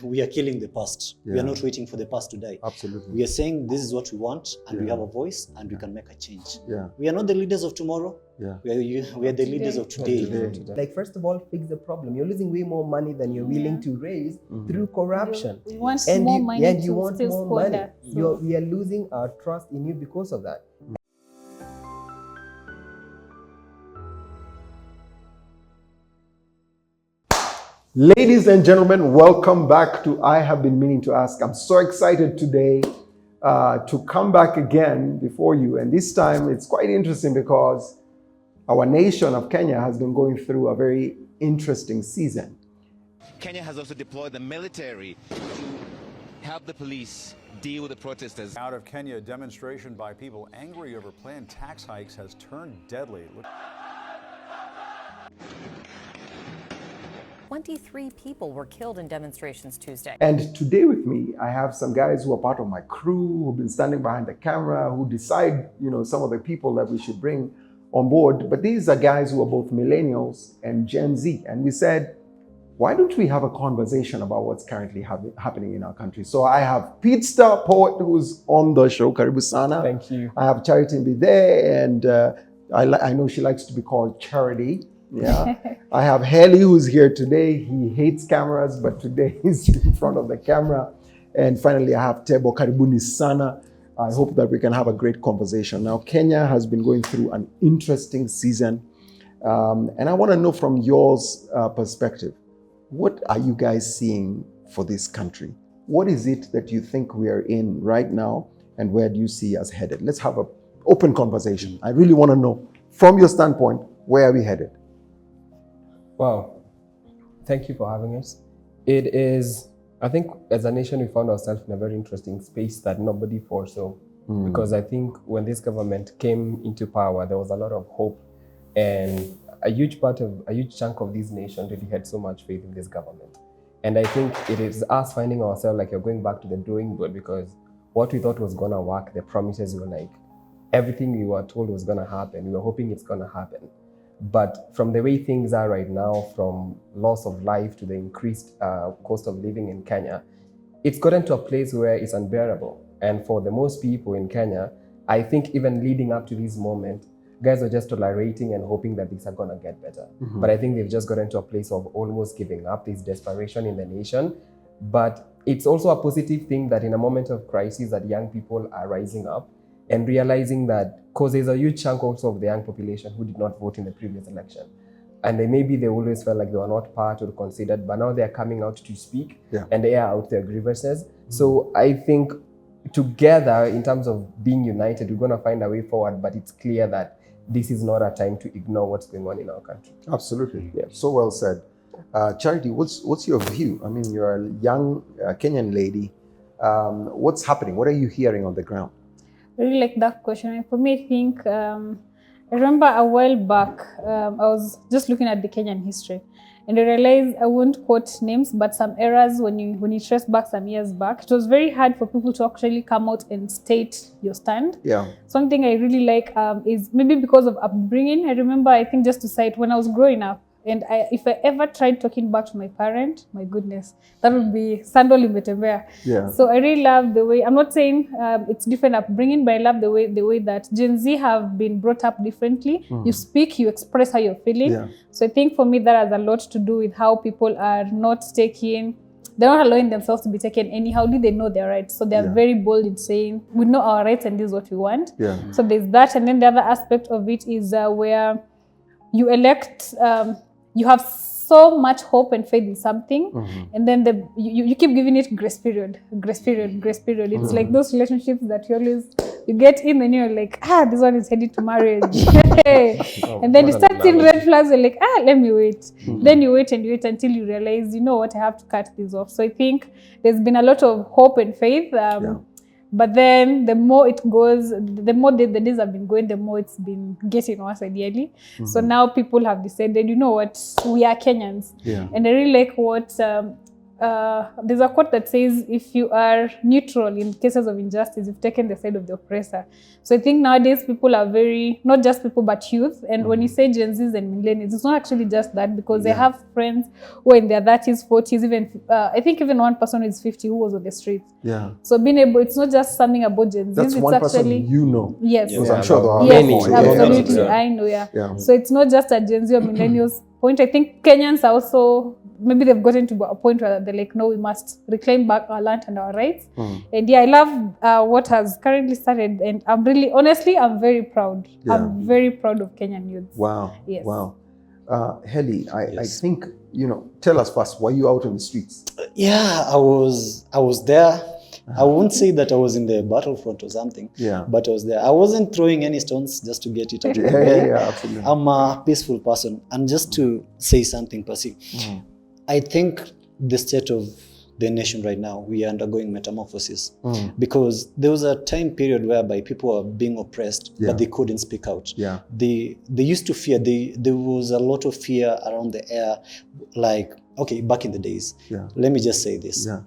we are killing the past. We are not waiting for the past to die. Absolutely. We are saying this is what we want, and we have a voice, and we can make a change. Yeah. We are not the leaders of tomorrow. Yeah. We are the leaders of today. Like, first of all, fix the problem. You're losing way more money than you're willing to raise through corruption. We want more money and you want more money. So. We are losing our trust in you because of that. Ladies and gentlemen, welcome back to I Have Been Meaning to Ask. I'm so excited today to come back again before you. And this time it's quite interesting because our nation of Kenya has been going through a very interesting season. Kenya has also deployed the military to help the police deal with the protesters. Out of Kenya, a demonstration by people angry over planned tax hikes has turned deadly. 23 people were killed in demonstrations Tuesday. And today with me, I have some guys who are part of my crew, who've been standing behind the camera, who decide, some of the people that we should bring on board. But these are guys who are both millennials and Gen Z. And we said, why don't we have a conversation about what's currently happening in our country? So I have Peetstar Poet, who's on the show. Karibu sana. Thank you. I have Charity Mbithe, and I know she likes to be called Charity. Yeah. I have Helly, who's here today. He hates cameras, but today he's in front of the camera. And finally, I have Tebo. Karibuni sana. I hope that we can have a great conversation. Now, Kenya has been going through an interesting season. And I want to know from your perspective, what are you guys seeing for this country? What is it that you think we are in right now? And where do you see us headed? Let's have an open conversation. I really want to know, from your standpoint, where are we headed? Wow. Thank you for having us. It is, I think, as a nation, we found ourselves in a very interesting space that nobody foresaw. Because I think when this government came into power, there was a lot of hope, and a huge chunk of this nation really had so much faith in this government. And I think it is us finding ourselves like you're going back to the drawing board, because what we thought was gonna work, the promises were like, everything we were told was gonna happen, we were hoping it's gonna happen. But from the way things are right now, from loss of life to the increased cost of living in Kenya, it's gotten to a place where it's unbearable. And for the most people in Kenya, I think even leading up to this moment, guys are just tolerating and hoping that things are gonna get better. But I think they've just gotten to a place of almost giving up. There's desperation in the nation. But it's also a positive thing that in a moment of crisis that young people are rising up and realizing that, because there's a huge chunk also of the young population who did not vote in the previous election. And maybe they always felt like they were not part or considered, but now they're coming out to speak and they are out their grievances. So I think together, in terms of being united, we're gonna find a way forward, but it's clear that this is not a time to ignore what's going on in our country. Absolutely. Yeah. So well said. Charity, what's your view? I mean, you're a young Kenyan lady. What's happening? What are you hearing on the ground? I really like that question. For me, I think, I remember a while back, I was just looking at the Kenyan history, and I realized, I won't quote names, but some eras when you trace back some years back, it was very hard for people to actually come out and state your stand. Yeah. Something I really like is maybe because of upbringing. I remember, I think just to cite, when I was growing up, and if I ever tried talking back to my parent, my goodness, that would be sandal Mbithe. Yeah. So I really love the way, I'm not saying it's different upbringing, but I love the way that Gen Z have been brought up differently. You speak, you express how you're feeling. Yeah. So I think for me that has a lot to do with how people are not taking, they're not allowing themselves to be taken anyhow. Do they know their rights? So they're very bold in saying, we know our rights and this is what we want. Yeah. So there's that. And then the other aspect of it is where you elect, you have so much hope and faith in something, and then you keep giving it grace period. It's like those relationships that you get in and you're like, this one is headed to marriage. And then you start seeing red flags, you're like, let me wait. Then you wait and you wait until you realize, you know what, I have to cut this off. So I think there's been a lot of hope and faith. But then the more it goes, the more the days have been going, the more it's been getting worse ideally. So now people have decided, you know what, we are Kenyans. And I really like what there's a quote that says, if you are neutral in cases of injustice, you've taken the side of the oppressor. So I think nowadays people are not just people, but youth. And when you say Gen Zs and Millennials, it's not actually just that, because they have friends who are in their 30s, 40s, even, I think even one person who is 50 who was on the streets. Yeah. So being able, it's not just something about Gen Zs. That's it's one actually, person you know. Yes. Because I'm sure there are Yes, more. absolutely. Yeah. I know, Yeah. So it's not just a Gen Z or Millennials point. I think Kenyans are also, maybe they've gotten to a point where they're like, no, we must reclaim back our land and our rights. And yeah, I love what has currently started. And I'm really, honestly, I'm very proud. Yeah. I'm very proud of Kenyan youth. Wow. Yes. Wow. Helly, I Yes. think, tell us first, were you out on the streets? Yeah, I was there. I won't say that I was in the battlefront or something, Yeah. but I was there. I wasn't throwing any stones, just to get it out of the Yeah, way. yeah, absolutely. I'm a peaceful person. And just to say something, Percy, I think the state of the nation right now, we are undergoing metamorphosis. Because there was a time period whereby people were being oppressed, Yeah. but they couldn't speak out. Yeah. They used to fear. There was a lot of fear around the air. Like, okay, back in the days, Yeah. let me just say this. Yeah.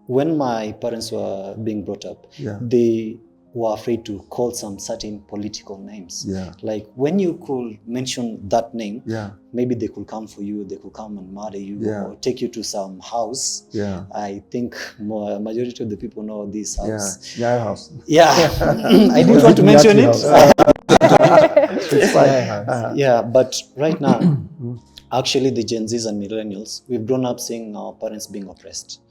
When my parents were being brought up, Yeah. they were afraid to call some certain political names. Yeah. Like when you could mention that name, Yeah. maybe they could come for you, they could come and murder you, Yeah. or take you to some house. Yeah. I think majority of the people know this house. Yeah. Yeah. House. Yeah, I didn't want to mention it. It's fine. Yeah, but right now, actually the Gen Zs and Millennials, we've grown up seeing our parents being oppressed.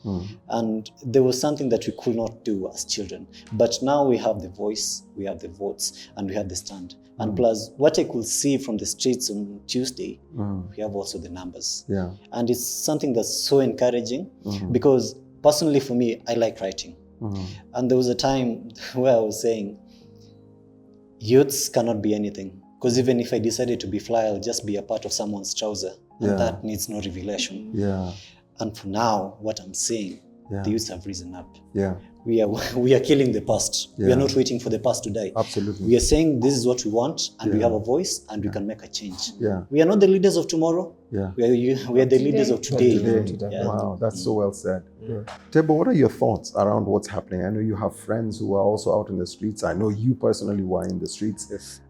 And there was something that we could not do as children. But now we have the voice, we have the votes, and we have the stand. And plus, what I could see from the streets on Tuesday, we have also the numbers. Yeah. And it's something that's so encouraging because personally for me, I like writing. And there was a time where I was saying, youths cannot be anything. Because even if I decided to be fly, I'll just be a part of someone's trouser. And Yeah. that needs no revelation. Yeah. And for now, what I'm saying, Yeah. the youths have risen up. Yeah. We are killing the past. We Yeah. are not waiting for the past to die. Absolutely. We are saying this is what we want, and we Yeah. have a voice, and we can make a change. Yeah. We are not the leaders of tomorrow. Yeah. We are the leaders of today. Today. Yeah. Wow, that's so well said. Tebo, what are your thoughts around what's happening? I know you have friends who are also out in the streets. I know you personally were in the streets. Yes.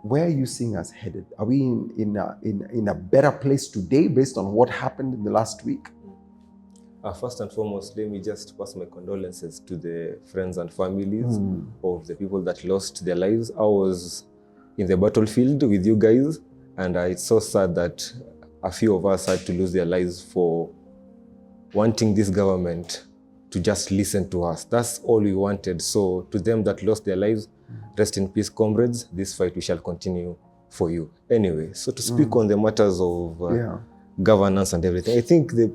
Where are you seeing us headed? Are we in a better place today based on what happened in the last week? First and foremost, let me just pass my condolences to the friends and families of the people that lost their lives. I was in the battlefield with you guys, and it's so sad that a few of us had to lose their lives for wanting this government to just listen to us. That's all we wanted. So to them that lost their lives, rest in peace, comrades. This fight we shall continue for you. Anyway, so to speak on the matters of governance and everything, I think the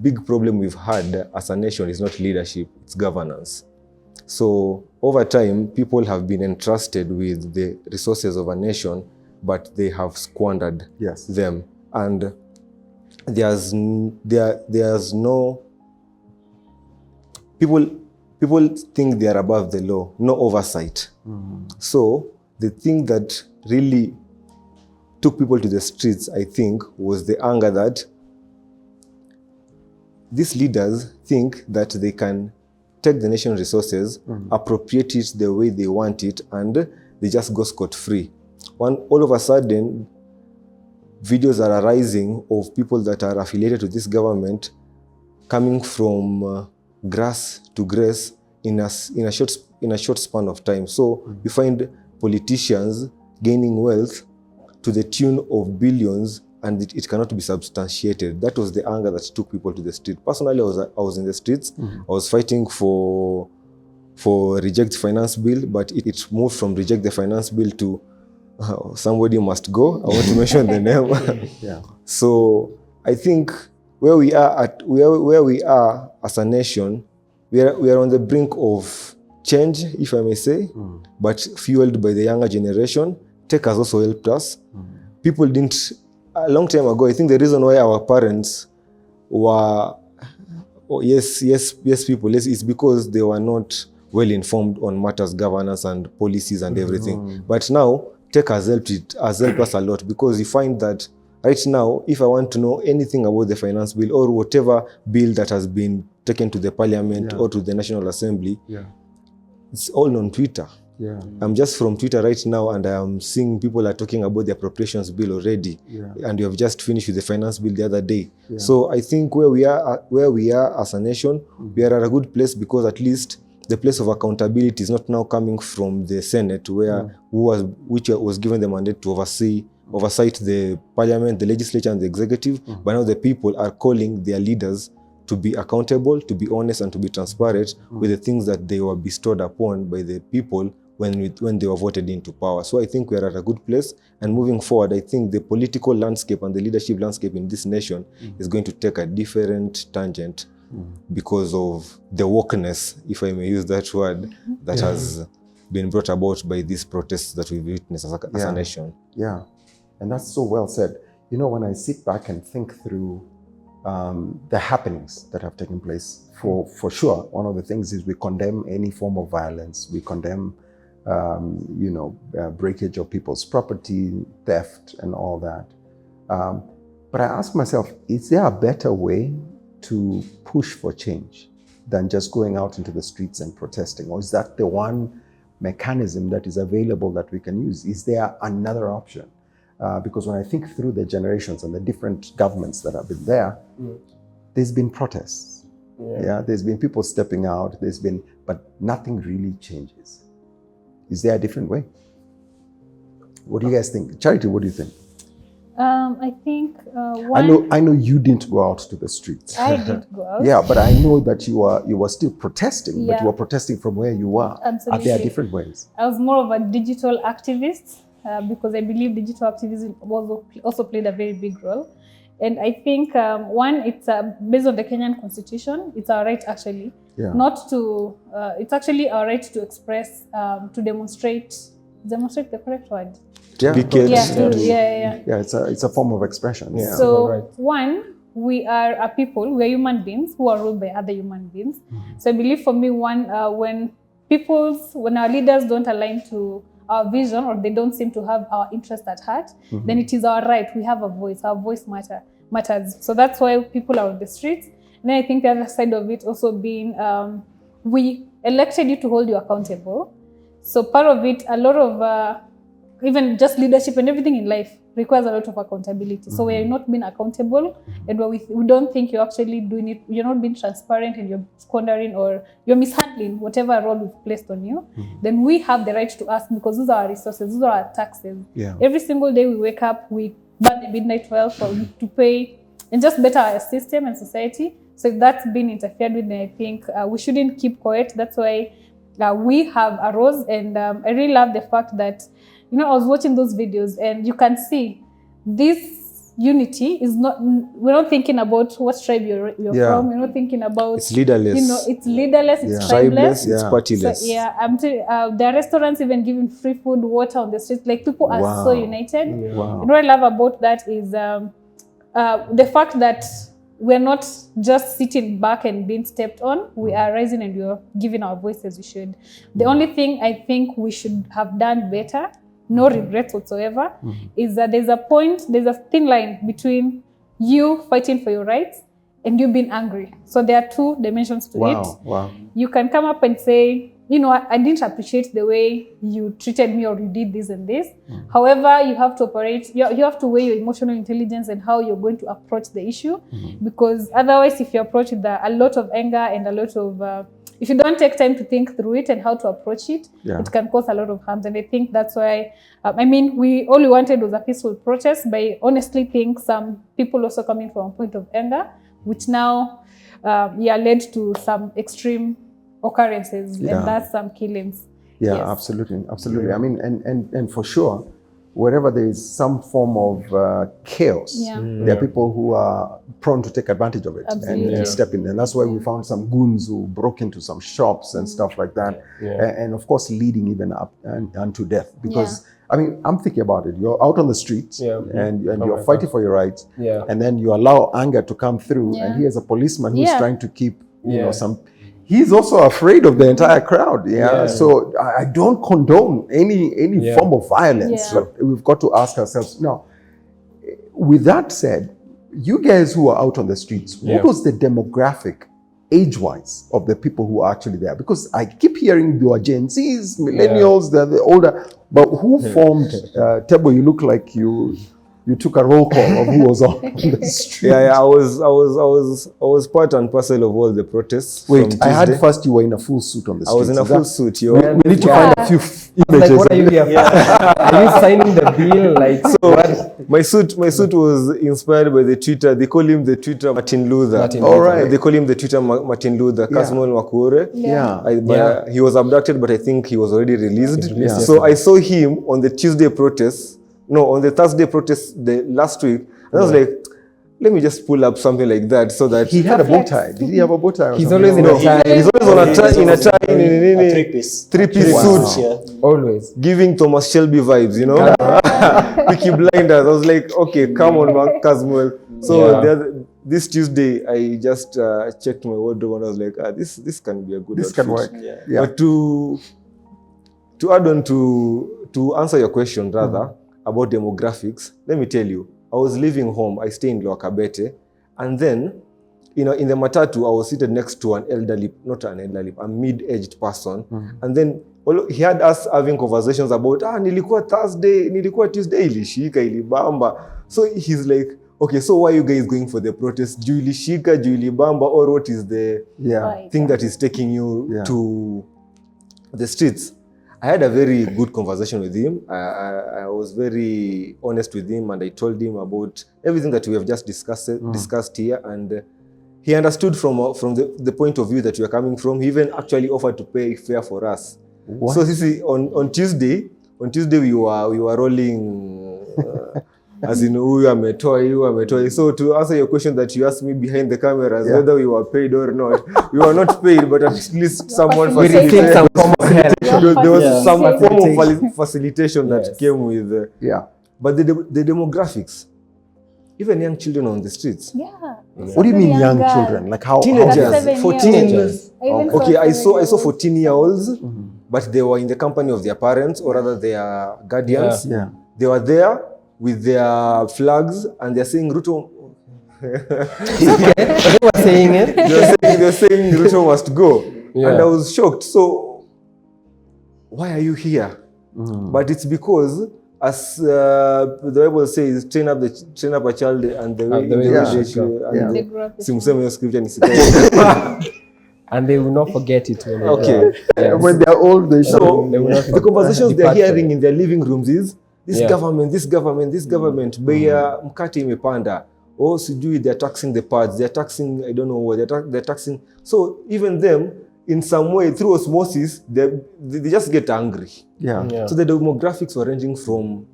big problem we've had as a nation is not leadership, it's governance. So over time, people have been entrusted with the resources of a nation, but they have squandered them. And there's no, people think they are above the law, no oversight. So the thing that really took people to the streets, I think, was the anger that these leaders think that they can take the nation's resources, appropriate it the way they want it, and they just go scot-free. All of a sudden, videos are arising of people that are affiliated to this government coming from grass to grace in a short span of time. So you find politicians gaining wealth to the tune of billions, and it cannot be substantiated. That was the anger that took people to the street. Personally, I was in the streets. I was fighting for reject finance bill, but it moved from reject the finance bill to somebody must go. I want to mention the name. So I think where we are as a nation, we are on the brink of change, if I may say, but fueled by the younger generation. Tech has also helped us. People didn't. A long time ago, I think the reason why our parents were, people, is because they were not well informed on matters, governance and policies and everything. But now, tech has helped us a lot, because you find that right now, if I want to know anything about the finance bill or whatever bill that has been taken to the parliament or to the National Assembly, it's all on Twitter. I'm just from Twitter right now, and I am seeing people are talking about the appropriations bill already, and you have just finished with the finance bill the other day. So I think where we are as a nation, we are at a good place, because at least the place of accountability is not now coming from the Senate, which was given the mandate to oversight the parliament, the legislature, and the executive. But now the people are calling their leaders to be accountable, to be honest, and to be transparent with the things that they were bestowed upon by the people when they were voted into power. So I think we are at a good place. And moving forward, I think the political landscape and the leadership landscape in this nation is going to take a different tangent because of the wokeness, if I may use that word, that has been brought about by these protests that we've witnessed as a nation. Yeah, and that's so well said. You know, when I sit back and think through the happenings that have taken place, for sure, one of the things is we condemn any form of violence. We condemn, breakage of people's property, theft, and all that. But I ask myself, is there a better way to push for change than just going out into the streets and protesting? Or is that the one mechanism that is available that we can use? Is there another option? Because when I think through the generations and the different governments that have been there, there's been protests. There's been people stepping out, but nothing really changes. Is there a different way? What do you guys think? Charity, what do you think? I think I know you didn't go out to the streets. I did go out. Yeah, but I know that you were still protesting, but you were protesting from where you were. Absolutely. Are there different ways? I was more of a digital activist because I believe digital activism also played a very big role. And I think it's based on the Kenyan constitution. It's our right actually, not to. It's actually our right to express, to demonstrate. Demonstrate the correct word. Yeah, it's a form of expression. Yeah. So we are a people, we are human beings who are ruled by other human beings. So I believe for me, when our leaders don't align to our vision, or they don't seem to have our interest at heart, then it is our right. We have a voice. Our voice matters. So that's why people are on the streets. And then I think the other side of it also being, we elected you to hold you accountable. So part of it, a lot of even just leadership and everything in life requires a lot of accountability. So we're not being accountable, and we don't think you're actually doing it, you're not being transparent, and you're squandering or you're mishandling whatever role we've placed on you, then we have the right to ask, because those are our resources, those are our taxes. Every single day we wake up, we burn the midnight oil to pay and just better our system and society. So if that's been interfered with, then I think we shouldn't keep quiet. That's why we have arose, and I really love the fact that, I was watching those videos, and you can see this unity is not, we're not thinking about what tribe you're from. We're not thinking about, it's leaderless. It's leaderless, it's tribeless, it's partyless. So, there are restaurants even giving free food, water on the streets. Like, people are so united. And what I love about that is the fact that we're not just sitting back and being stepped on. We are rising, and we're giving our voices we should. The only thing I think we should have done better, no regrets whatsoever, is that there's a thin line between you fighting for your rights and you being angry. So there are two dimensions to it. You can come up and say, I didn't appreciate the way you treated me, or you did this and this. However, you have to operate, you have to weigh your emotional intelligence and how you're going to approach the issue. Because otherwise, if you approach with a lot of anger and a lot of, if you don't take time to think through it and how to approach it, it can cause a lot of harm. And I think that's why, all we wanted was a peaceful protest, but I honestly think some people also coming from a point of anger, which now led to some extreme occurrences, and that's some killings. Absolutely. And for sure, wherever there is some form of chaos, there are people who are prone to take advantage of it and step in. And that's why we found some goons who broke into some shops and stuff like that. And of course, leading even up and to death. Because, I'm thinking about it. You're out on the streets and you're fighting for your rights. And then you allow anger to come through. And here's a policeman who's trying to keep, he's also afraid of the entire crowd. So I don't condone any form of violence, but we've got to ask ourselves, now, with that said, you guys who are out on the streets, what was the demographic, age-wise, of the people who are actually there? Because I keep hearing you are Gen Zs, millennials, they're the older, but who formed Tebo? You look like you took a roll call of who was on the street. I was part and parcel of all the protests. Wait, I had first you were in a full suit on the street. I was in a full suit. We need to find a few images. Like, what are you here for? Are you signing the bill? Like, so my suit was inspired by the Twitter. They call him the Twitter Martin Luther. All right. They call him the Twitter Martin Luther. Kasmol Makure. He was abducted, but I think he was already released. So I saw him on the Tuesday protests. No, on the Thursday protest the last week, and I was like, let me just pull up something like that so that he had a bow tie. Did he have a bow tie? He's always in a tie. He's always in a tie, in a three-piece suit. Yeah. Always Giving Thomas Shelby vibes, you know. Peaky Blinders. I was like, okay, come on, Mark Caswell. So this Tuesday, I just checked my wardrobe and I was like, this can be a good outfit. Can work. Yeah. But to add on to answer your question rather, about demographics, let me tell you, I was leaving home, I stay in Loakabete, and then, in the matatu, I was seated next to a mid-aged person, and then he had us having conversations about, nilikuwa Thursday, nilikuwa Tuesday, ilishika, ilibamba. So he's like, okay, so why are you guys going for the protest? Juu ilishika, juu ilibamba, or what is the thing that is taking you to the streets? I had a very good conversation with him. I was very honest with him, and I told him about everything that we have just discussed here. And he understood from the point of view that we are coming from. He even actually offered to pay fare for us. What? So this is on Tuesday we were rolling. As in, you ametoa. So to answer your question that you asked me behind the cameras, whether we were paid or not, we were not paid, but at least someone facilitated. There was some form of facilitation that came with. But the demographics, even young children on the streets. What do you mean young children? Like how? Teenagers, 14. Okay, I saw 14-year-olds, but they were in the company of their parents or rather their guardians. They were there with their flags, and they're saying Ruto. They were saying it. They're saying Ruto must go, and I was shocked. So, why are you here? But it's because, as the Bible says, train up a child and the way they should. And they will not forget it. When they're old, they should. So the conversations they're hearing in their living rooms is. This government, bei ya mkate imepanda. Oh, sijui, they're taxing the pads, they're taxing, I don't know what, they're taxing. So even them, in some way, through osmosis, they just get angry. So the demographics were ranging from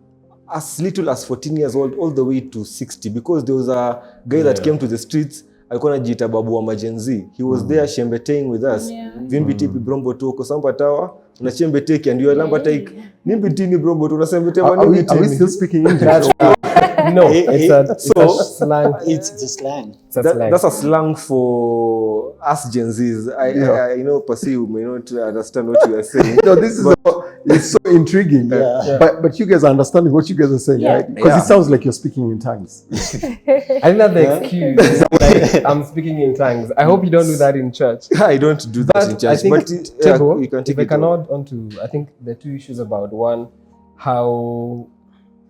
as little as 14 years old all the way to 60, because there was a guy that came to the streets, alikuwa anajiita babu wa Gen Z. He was there shembeteing with us. Mbithe brombo tu ko samba tawa na shembeteki, and you are lamba take Mbithe brombo tu na shembetema Mbithe. Are we still speaking English? No, it's a slang. It's a slang. That's a slang for us Gen Zs. I know Pasi, you may not understand what you are saying. No, this is it's so intriguing. But you guys are understanding what you guys are saying, right? Because it sounds like you're speaking in tongues. I think that's the excuse. Like, I'm speaking in tongues. I hope you don't do that in church. I don't do that in church. I think, Tebo, you can take if I can add on to, I think the two issues about one, how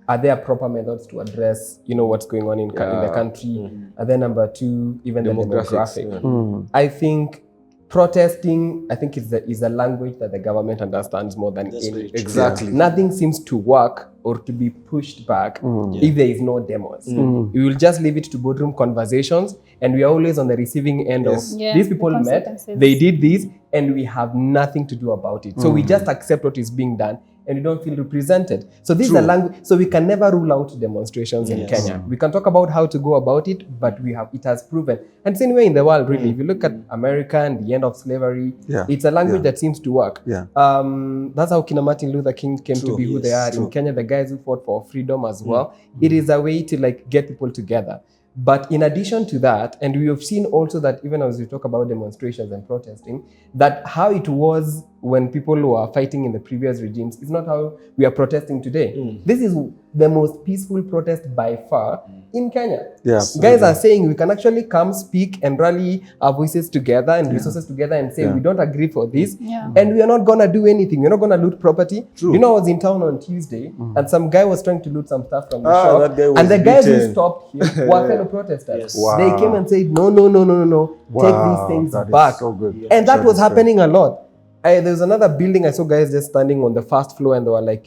are there proper methods to address, what's going on in the country? And then number two, even the demographic. I think protesting, I think is a language that the government understands more than any. Exactly. Nothing seems to work or to be pushed back if there is no demos. We will just leave it to boardroom conversations, and we are always on the receiving end of these people met, they did this, and we have nothing to do about it. So we just accept what is being done, and we don't feel represented. So this is a language. So we can never rule out demonstrations in Kenya. We can talk about how to go about it, but it has proven. And it's anywhere in the world, really. If you look at America and the end of slavery, it's a language that seems to work. That's how Martin Luther King came to be who they are. In Kenya, the guys who fought for freedom as well. It is a way to get people together. But in addition to that, and we have seen also that even as we talk about demonstrations and protesting, that how it was when people were fighting in the previous regimes, it's not how we are protesting today. This is the most peaceful protest by far in Kenya. Guys are saying we can actually come speak and rally our voices together and resources together and say we don't agree for this and we are not gonna do anything. We're not gonna loot property. You know, I was in town on Tuesday and some guy was trying to loot some stuff from the shop, and the guys who stopped him were fellow protesters. They came and said, no, take these things back. So good. And that was happening a lot. There was another building I saw guys just standing on the first floor and they were like,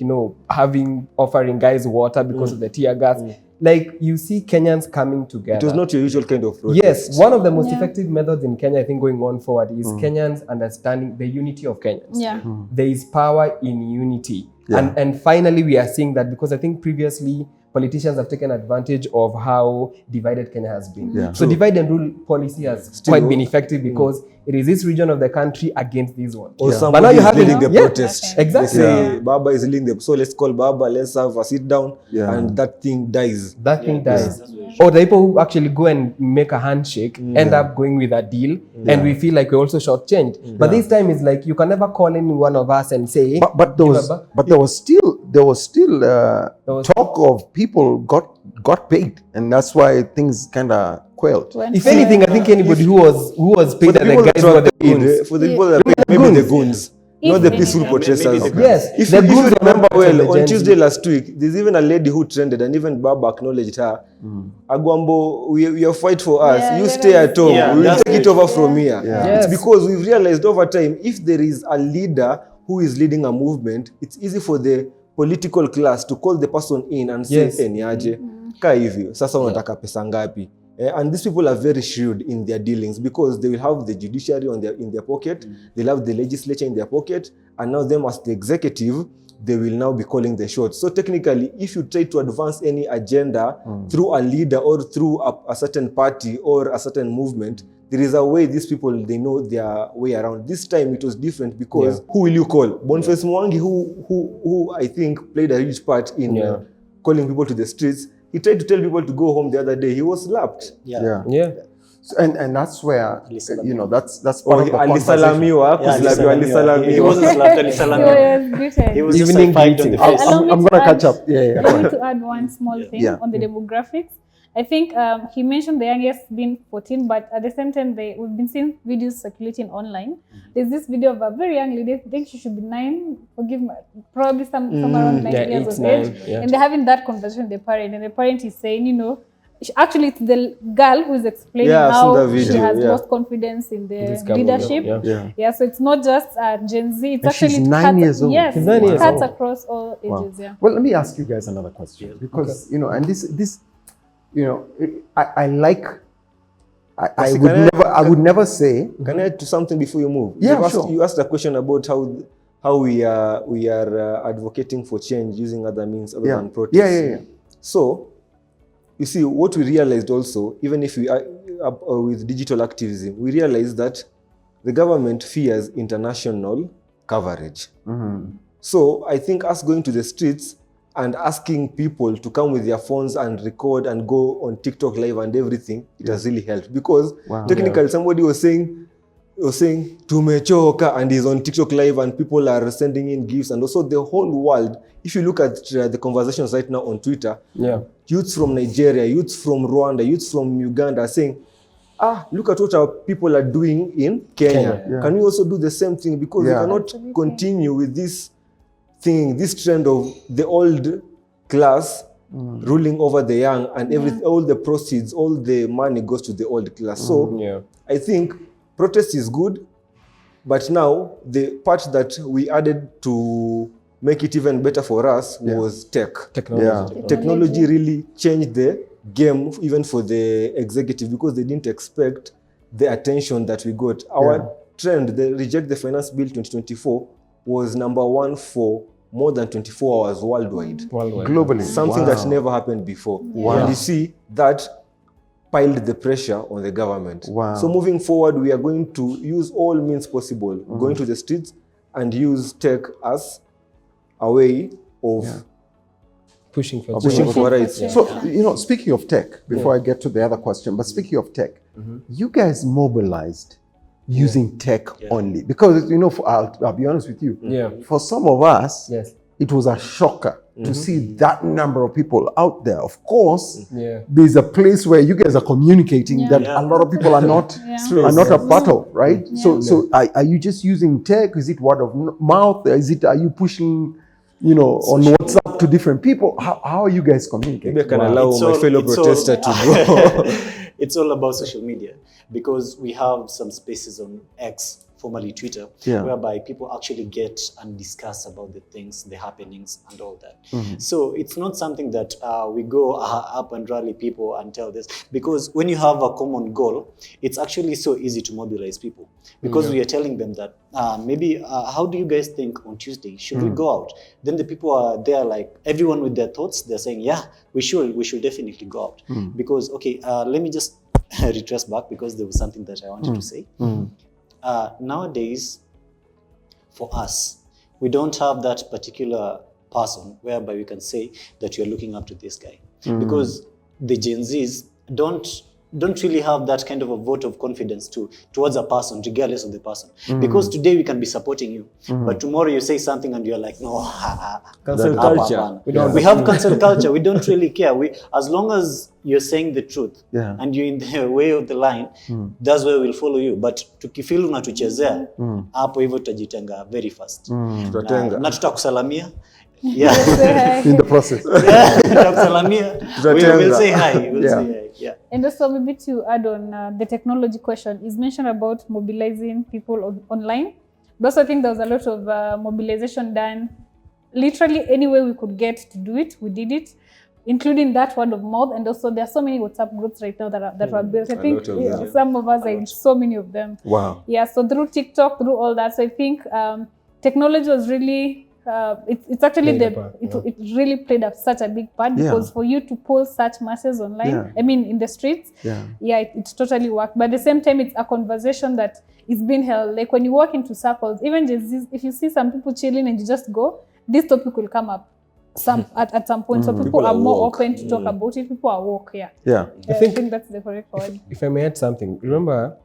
offering guys water because of the tear gas. Like, you see Kenyans coming together. It was not your usual kind of protest. Yes, one of the most effective methods in Kenya, I think, going on forward is Kenyans understanding the unity of Kenyans. There is power in unity. And finally, we are seeing that because I think previously politicians have taken advantage of how divided Kenya has been. So divide and rule policy has quite been effective because it is this region of the country against this one. Or somebody is leading the protest. Exactly. They say, Baba is leading the, so let's call Baba, let's have a sit down, and that thing dies. That thing dies. Or the people who actually go and make a handshake end up going with a deal, and we feel like we're also shortchanged. But this time it's like you can never call in one of us and say. But there was still talk of people got paid, and that's why things kind of quailed. If anything, I think anybody who was paid at the guys were the goons. For the people that are paid, maybe the goons. Not the peaceful protesters. Yes. If you remember well, on Tuesday last week, there's even a lady who trended, and even Baba acknowledged her. Agwambo, you fight for us. You stay at home. We will take it over from here. It's because we've realized over time, if there is a leader who is leading a movement, it's easy for the political class to call the person in and say, niaje, ka hivyo, sasa unataka pesa ngapi? And these people are very shrewd in their dealings because they will have the judiciary in their pocket, they'll have the legislature in their pocket, and now them as the executive, they will now be calling the shots. So technically, if you try to advance any agenda through a leader or through a certain party or a certain movement, there is a way these people, they know their way around. This time it was different because who will you call? Boniface Mwangi, who I think played a huge part in calling people to the streets. He tried to tell people to go home the other day. He was slapped. So, and that's where that's part of the conversation. He wasn't slapped. He was just like fight on the face. I'm gonna catch up. I want to add one small thing on the demographics. I think he mentioned the youngest being 14, but at the same time, we've been seeing videos circulating online. There's this video of a very young lady, I think she should be 9, probably somewhere around 9 years of age. And they're having that conversation with the parent, and the parent is saying, actually it's the girl who is explaining how she has lost confidence in the leadership. So it's not just Gen Z, it's and actually she's 9 years old. Yes, it cuts across all ages. Well, let me ask you guys another question because and this I would never say. Can I add to something before you move? Sure. You asked a question about how we are advocating for change using other means other than protest. So, you see, what we realized also, even if we are with digital activism, we realized that the government fears international coverage. So, I think us going to the streets and asking people to come with their phones and record and go on TikTok live and everything, it has really helped. Because technically somebody was saying, tumechoka, and he's on TikTok live and people are sending in gifts. And also the whole world, if you look at the conversations right now on Twitter, youths from Nigeria, youths from Rwanda, youths from Uganda are saying, look at what our people are doing in Kenya. Can we also do the same thing? Because we cannot continue with this trend of the old class ruling over the young, and all the proceeds, all the money goes to the old class. So I think protest is good, but now the part that we added to make it even better for us was technology. Technology really changed the game even for the executive because they didn't expect the attention that we got. Our trend, the Reject the Finance Bill 2024, was number 1 for more than 24 hours worldwide. Globally. Something that never happened before. And you see, that piled the pressure on the government. So moving forward, we are going to use all means possible, going to the streets and use tech as a way of pushing for rights. So, speaking of tech, before I get to the other question, but speaking of tech, you guys mobilized using tech only? Because, you know, I'll be honest with you. Yeah. For some of us, Yes. it was a shocker to see that number of people out there. Of course, Yeah. there's a place where you guys are communicating that a lot of people are not a part of, right? So are you just using tech? Is it word of mouth? Are you pushing, you know, on WhatsApp to different people? How are you guys communicating? Maybe I can allow my fellow protester to go. It's all about social media, because we have some spaces on X, formerly Twitter, whereby people actually get and discuss about the things, the happenings and all that. So it's not something that we go up and rally people and tell this, because when you have a common goal, it's actually so easy to mobilize people, because we are telling them that maybe how do you guys think on Tuesday? Should we go out? Then the people are there, like everyone with their thoughts, they're saying, yeah, we should definitely go out. Because, okay, let me just retrace back, because there was something that I wanted to say. Nowadays, for us, we don't have that particular person whereby we can say that you're looking up to this guy. Because the Gen Zs don't really have that kind of a vote of confidence towards a person, regardless of the person. Because today we can be supporting you, but tomorrow you say something and you're like, no, Cancel culture. We have cancel culture. We don't really care. As long as you're saying the truth and you're in the way of the line, that's where we'll follow you. But tukifeel unatuchezea, hapo hivyo tutajitenga very fast. Na tutakusalamia. In the process. Tutakusalamia. We'll say hi. We'll say hi. Yeah. And also maybe to add on the technology question, is mentioned about mobilizing people online. But also I think there was a lot of mobilization done. Literally any way we could get to do it, we did it, including that word of mouth. And also there are so many WhatsApp groups right now that were built. I think some of us are in so many of them. Wow. Yeah, so through TikTok, through all that. So I think technology was really, it's actually it really played such a big part, because for you to pull such masses online, I mean in the streets, it totally worked. But at the same time, it's a conversation that is being held. Like when you walk into circles, even just, if you see some people chilling and you just go, this topic will come up at some point. So people are more open to talk about it. People are woke. I think that's the correct word. If I may add something, remember,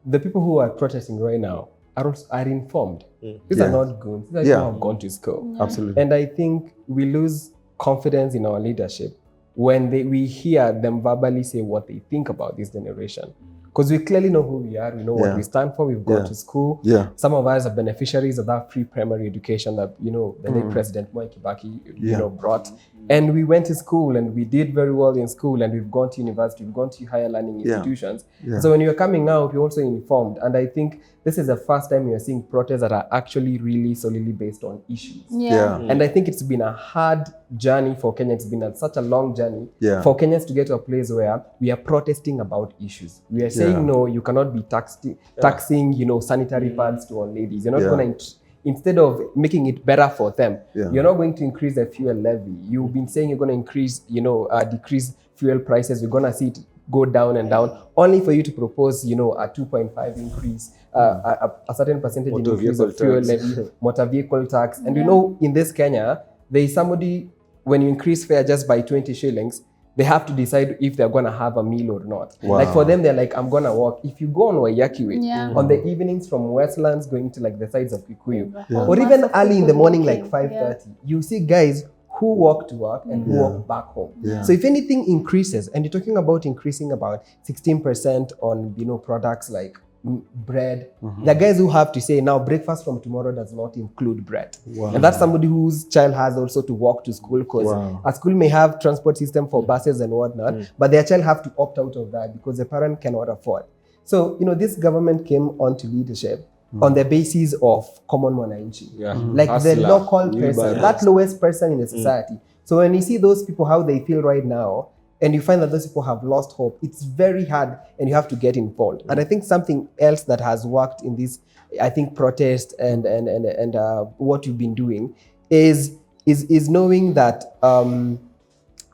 the people who are protesting right now are informed. These are not goons. These are people who have gone to school. Absolutely. And I think we lose confidence in our leadership when we hear them verbally say what they think about this generation. Because we clearly know who we are, we know what we stand for, we've gone to school. Some of us are beneficiaries of that free primary education that, you know, the late President Kibaki, brought. And we went to school and we did very well in school, and we've gone to university, we've gone to higher learning institutions. So when you're coming out, you're also informed. And I think this is the first time you're seeing protests that are actually really solidly based on issues. And I think it's been a hard journey for Kenya. It's been such a long journey for Kenyans to get to a place where we are protesting about issues. We are saying, no, you cannot be taxing, you know, sanitary pads to all ladies. You're not going to, instead of making it better for them, you're not going to increase the fuel levy. You've been saying you're going to increase, you know, decrease fuel prices. We're going to see it go down and down, only for you to propose, you know, a 2.5 increase, a certain percentage increase of fuel levy, motor vehicle tax. And you know, in this Kenya, there is somebody, when you increase fare just by 20 shillings, they have to decide if they're going to have a meal or not. Like for them, they're like, I'm going to walk. If you go on Waiyaki Way, on the evenings from Westlands going to like the sides of Kikuyu, or even early in the morning, like 5:30, you see guys who walk to work and who walk back home. So if anything increases, and you're talking about increasing about 16% on, you know, products like bread, the guys who have to say now breakfast from tomorrow does not include bread. And that's somebody whose child has also to walk to school, because a school may have transport system for buses and whatnot, but their child have to opt out of that because the parent cannot afford. So, you know, this government came onto leadership on the basis of common mwananchi, like the local person, that lowest person in the society. So when you see those people, how they feel right now, and you find that those people have lost hope, it's very hard, and you have to get involved. And I think something else that has worked in this, I think, protest and what you've been doing is knowing that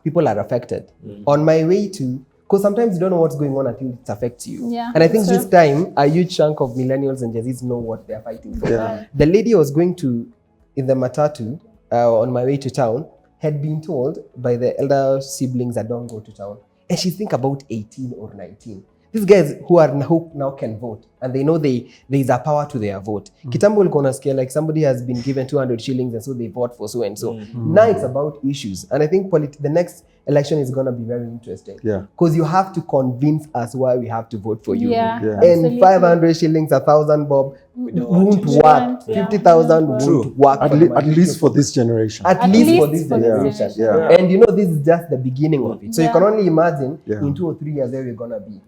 people are affected. On my way to, because sometimes you don't know what's going on until it affects you. And I think this time, a huge chunk of millennials and Gen Zs know what they're fighting for. The lady I was going to, in the matatu, on my way to town, had been told by the elder siblings that don't go to town. And she's think about 18 or 19. these guys who now can vote, and they know there is a power to their vote. Kitambo ulikuwa unasikia like somebody has been given 200 shillings and so they vote for so and so. Now it's about issues, and I think the next election is going to be very interesting. Because you have to convince us why we have to vote for you. And 500 shillings, 1,000 bob won't work. 50,000 won't work. At least for this generation. At least for this generation. And you know, this is just the beginning of it. So you can only imagine in 2 or 3 years where we're going to be.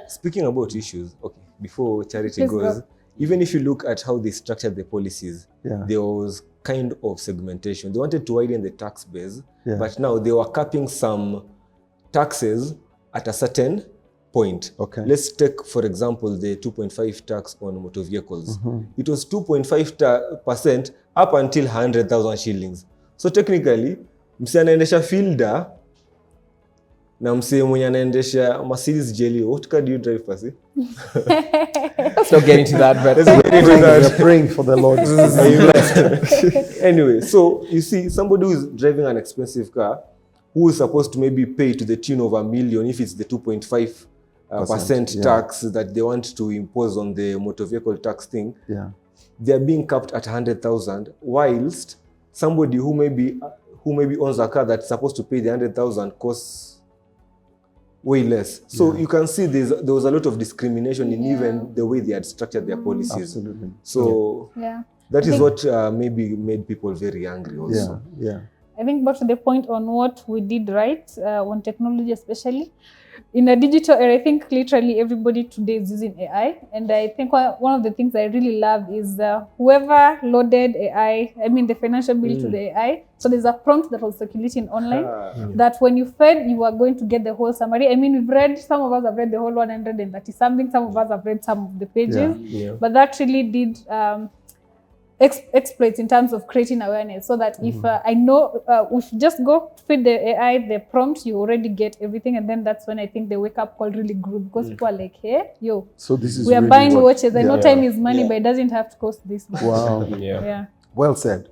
Speaking about issues, okay, before Charity goes, even if you look at how they structured the policies, there was kind of segmentation. They wanted to widen the tax base, but now they were capping some taxes at a certain point. Let's take, for example, the 2.5 tax on motor vehicles. It was 2.5% up until 100,000 shillings. So technically, mse anaendesha fielder na mse mwenye anaendesha Mercedes Jelly, what car do you drive, Pasi? Let's not get into that, but we're praying for the Lord. Anyway, so you see, somebody who is driving an expensive car, who is supposed to maybe pay to the tune of $1 million if it's the 2.5% tax that they want to impose on the motor vehicle tax thing, they are being capped at 100,000, whilst somebody who maybe owns a car that's supposed to pay the 100,000 costs way less. So you can see there was a lot of discrimination in even the way they had structured their policies. Absolutely. So that is what maybe made people very angry also. I think back to the point on what we did right on technology, especially in a digital era. I think literally everybody today is using AI, and I think one of the things I really love is whoever loaded AI, I mean the financial bill to the AI. So there's a prompt that was circulating online that when you fed, you are going to get the whole summary. I mean, some of us have read the whole 130 something, some of us have read some of the pages, but that really did exploits in terms of creating awareness, so that if I know we should just go feed the AI the prompt, you already get everything, and then that's when I think the wake up call really grew, because people are like, hey, yo, so this is we are really buying watches. I know time is money, but it doesn't have to cost this much. Wow. Well said.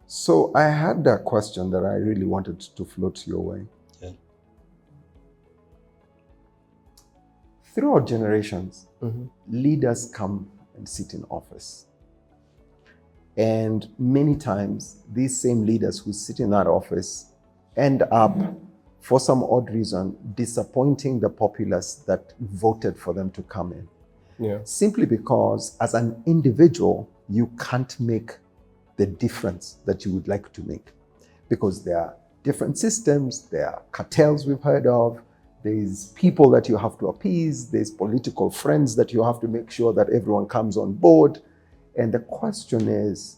So I had that question that I really wanted to float your way. Throughout generations, leaders come and sit in office. And many times, these same leaders who sit in that office end up, for some odd reason, disappointing the populace that voted for them to come in. Simply because, as an individual, you can't make the difference that you would like to make. Because there are different systems, there are cartels we've heard of, there's people that you have to appease, there's political friends that you have to make sure that everyone comes on board. And the question is,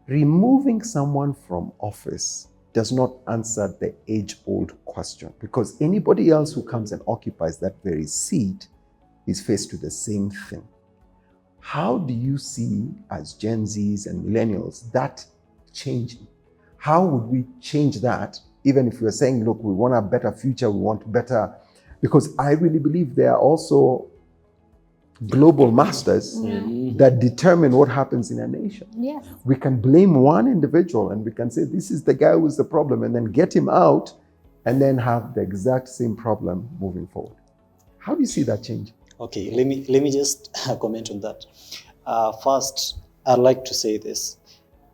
removing someone from office does not answer the age-old question, because anybody else who comes and occupies that very seat is faced with the same thing. How do you see, as Gen Zs and Millennials, that changing? How would we change that, even if we're saying, look, we want a better future, we want better, because I really believe there are also global masters that determine what happens in a nation. We can blame one individual and we can say, this is the guy who's the problem, and then get him out and then have the exact same problem moving forward. How do you see that change? Okay, let me just comment on that. First, I'd like to say this.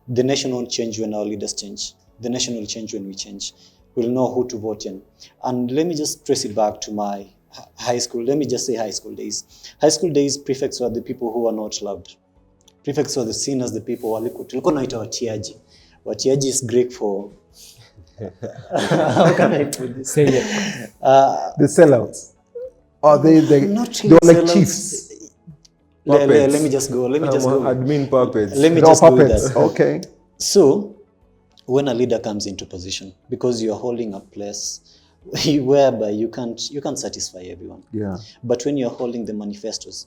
The nation won't change when our leaders change. The nation will change when we change. We'll know who to vote in. And let me just trace it back to my high school. Let me just say high school days. High school days, prefects were the people who were not loved. Prefects were seen as the people who were tulikuwa naita watiaji. Watiaji is Greek for how can I put this? Say it. The sellouts. Or they were like chiefs. Let me just go. Admin puppets. Let me just go with that. Okay. So, when a leader comes into position, because you're holding a place whereby you can't satisfy everyone. But when you're holding the manifestos,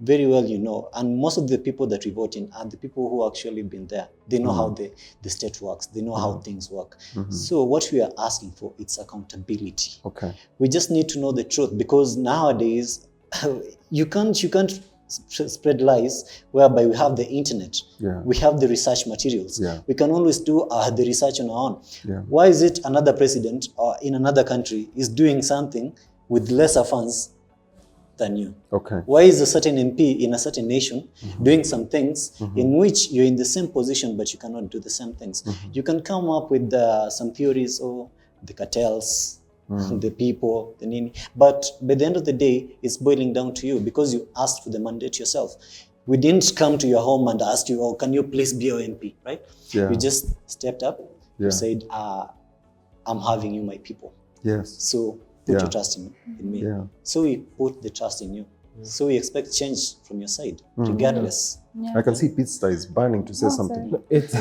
very well you know, and most of the people that we vote in are the people who actually been there. They know how the state works. They know how things work. So what we are asking for, it's accountability. We just need to know the truth, because nowadays you can't spread lies whereby we have the internet, we have the research materials, we can always do the research on our own. Why is it another president or in another country is doing something with lesser funds than you? Okay. Why is a certain MP in a certain nation doing some things in which you're in the same position but you cannot do the same things? You can come up with some theories or the cartels, the people, the nini. But by the end of the day, it's boiling down to you because you asked for the mandate yourself. We didn't come to your home and ask you, oh, can you please be our MP, right? Yeah. You just stepped up. Yeah. You said, I'm having you, my people. Yes. So put your trust in me. Yeah. So we put the trust in you. So we expect change from your side, regardless. Yeah. I can see Peetstar is burning to say something. It's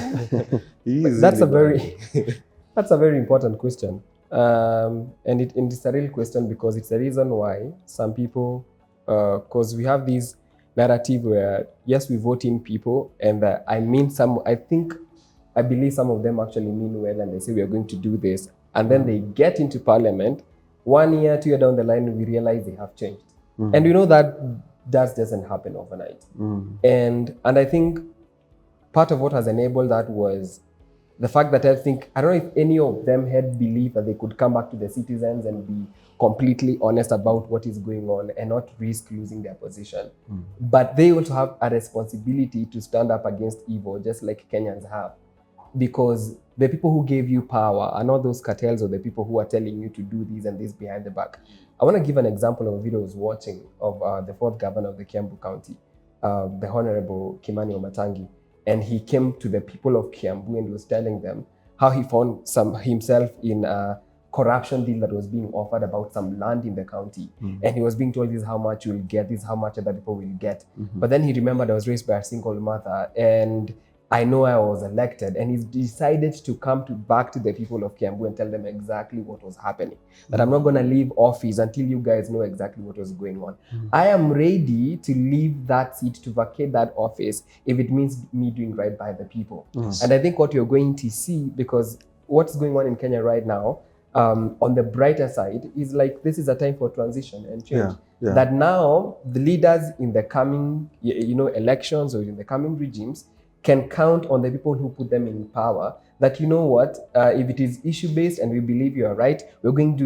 He is that's a really very that's a very important question, and it's a real question because it's the reason why some people, because we have this narrative where yes, we vote in people, and I believe some of them actually mean well, and they say we are going to do this, and then they get into parliament. 1 year, 2 years down the line, we realize they have changed, and we know that doesn't happen overnight. And I think part of what has enabled that was the fact that I don't know if any of them had believed that they could come back to the citizens and be completely honest about what is going on and not risk losing their position. But they also have a responsibility to stand up against evil, just like Kenyans have. Because the people who gave you power are not those cartels or the people who are telling you to do this and this behind the back. I want to give an example of a video I was watching of the fourth governor of the Kiambu County, the Honorable Kimani Wamatangi. And he came to the people of Kiambu and was telling them how he found himself in a corruption deal that was being offered about some land in the county. And he was being told, this is how much you will get, this is how much other people will get. But then he remembered I was raised by a single mother and I know I was elected, and he decided to come back to the people of Kiambu and tell them exactly what was happening. That I'm not going to leave office until you guys know exactly what was going on. I am ready to leave that seat, to vacate that office, if it means me doing right by the people. And I think what you're going to see, because what's going on in Kenya right now, on the brighter side, is like this is a time for transition and change. That now the leaders in the coming elections or in the coming regimes can count on the people who put them in power, that if it is issue-based and we believe you are right, we're going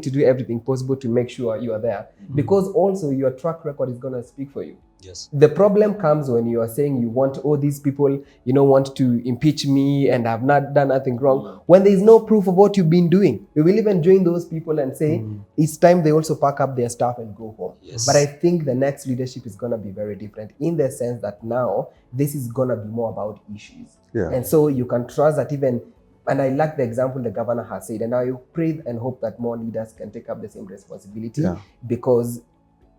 to do everything possible to make sure you are there. Because also your track record is going to speak for you. Yes. The problem comes when you are saying you want, these people, want to impeach me and have not done nothing wrong, when there is no proof of what you've been doing. We will even join those people and say, it's time they also pack up their stuff and go home. Yes. But I think the next leadership is going to be very different in the sense that now this is going to be more about issues. And so you can trust that and I like the example the governor has said, and I pray and hope that more leaders can take up the same responsibility, because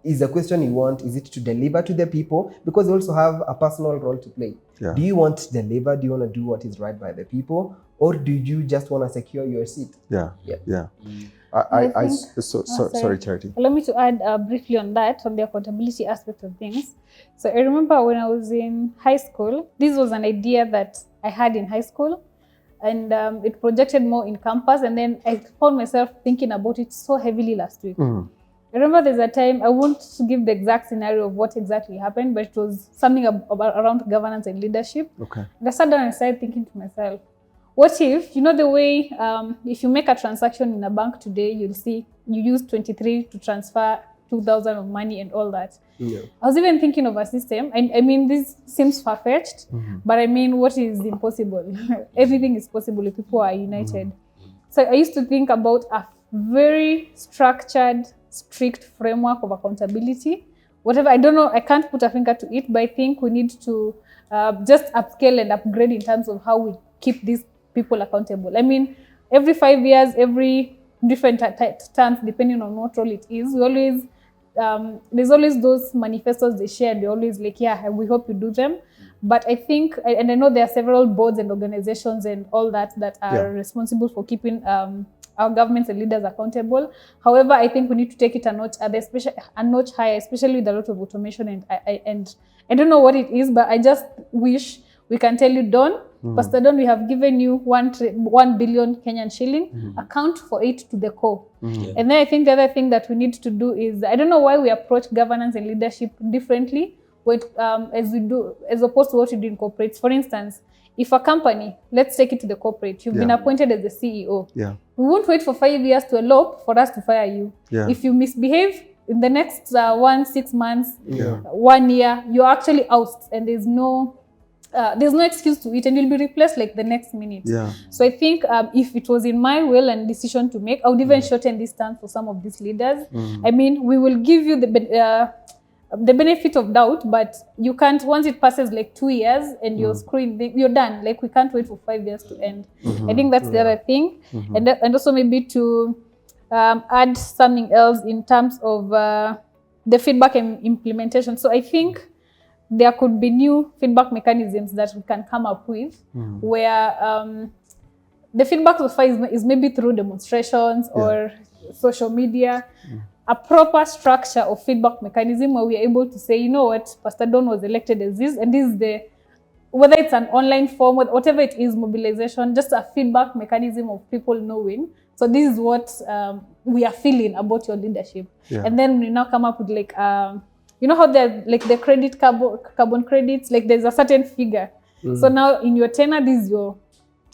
is the question you want, is it to deliver to the people? Because they also have a personal role to play. Do you want to deliver? Do you want to do what is right by the people? Or do you just want to secure your seat? Sorry, Charity. Allow me to add briefly on that, on the accountability aspect of things. So I remember when I was in high school, this was an idea that I had in high school, and it projected more in campus, and then I found myself thinking about it so heavily last week. I remember there's a time, I won't give the exact scenario of what exactly happened, but it was something around governance and leadership. And I sat down and started thinking to myself, what if, the way, if you make a transaction in a bank today, you'll see you use 23 to transfer 2,000 of money and all that. I was even thinking of a system, and I mean, this seems far-fetched, but I mean, what is impossible? Everything is possible if people are united. So I used to think about a very structured, strict framework of accountability. Whatever, I don't know, I can't put a finger to it, but I think we need to just upscale and upgrade in terms of how we keep these people accountable. I mean, every 5 years, every different terms, depending on what role it is, we always, there's always those manifestos they share. They're always like, yeah, we hope you do them. But I think, and I know there are several boards and organizations and all that are responsible for keeping our governments and leaders accountable. However, I think we need to take it a notch higher, especially with a lot of automation. And I don't know what it is, but I just wish we can tell you, Don, Pastor Don, we have given you 1 billion Kenyan shilling, account for it to the core. And then I think the other thing that we need to do is, I don't know why we approach governance and leadership differently as opposed to what we do in corporates. For instance, if a company, let's take it to the corporate, you've been appointed as the CEO. We won't wait for 5 years to elope for us to fire you. If you misbehave, in the next 6 months, 1 year, you're actually out, and there's no excuse to it, and you'll be replaced like the next minute. Yeah. So I think if it was in my will and decision to make, I would even shorten this term for some of these leaders. I mean, we will give you the benefit of doubt, but you can't, once it passes like 2 years and you're screwing, you're done. Like, we can't wait for 5 years to end. I think that's the other thing. And also maybe to add something else in terms of the feedback and implementation. So I think there could be new feedback mechanisms that we can come up with, where the feedback so far is maybe through demonstrations or social media. A proper structure of feedback mechanism where we are able to say, you know what, Pastor Don was elected as this, and this is whether it's an online form, whatever it is, mobilization, just a feedback mechanism of people knowing. So this is what we are feeling about your leadership. And then we now come up with like, you know how there's like the carbon credits, like there's a certain figure. So now in your tenure, this is your,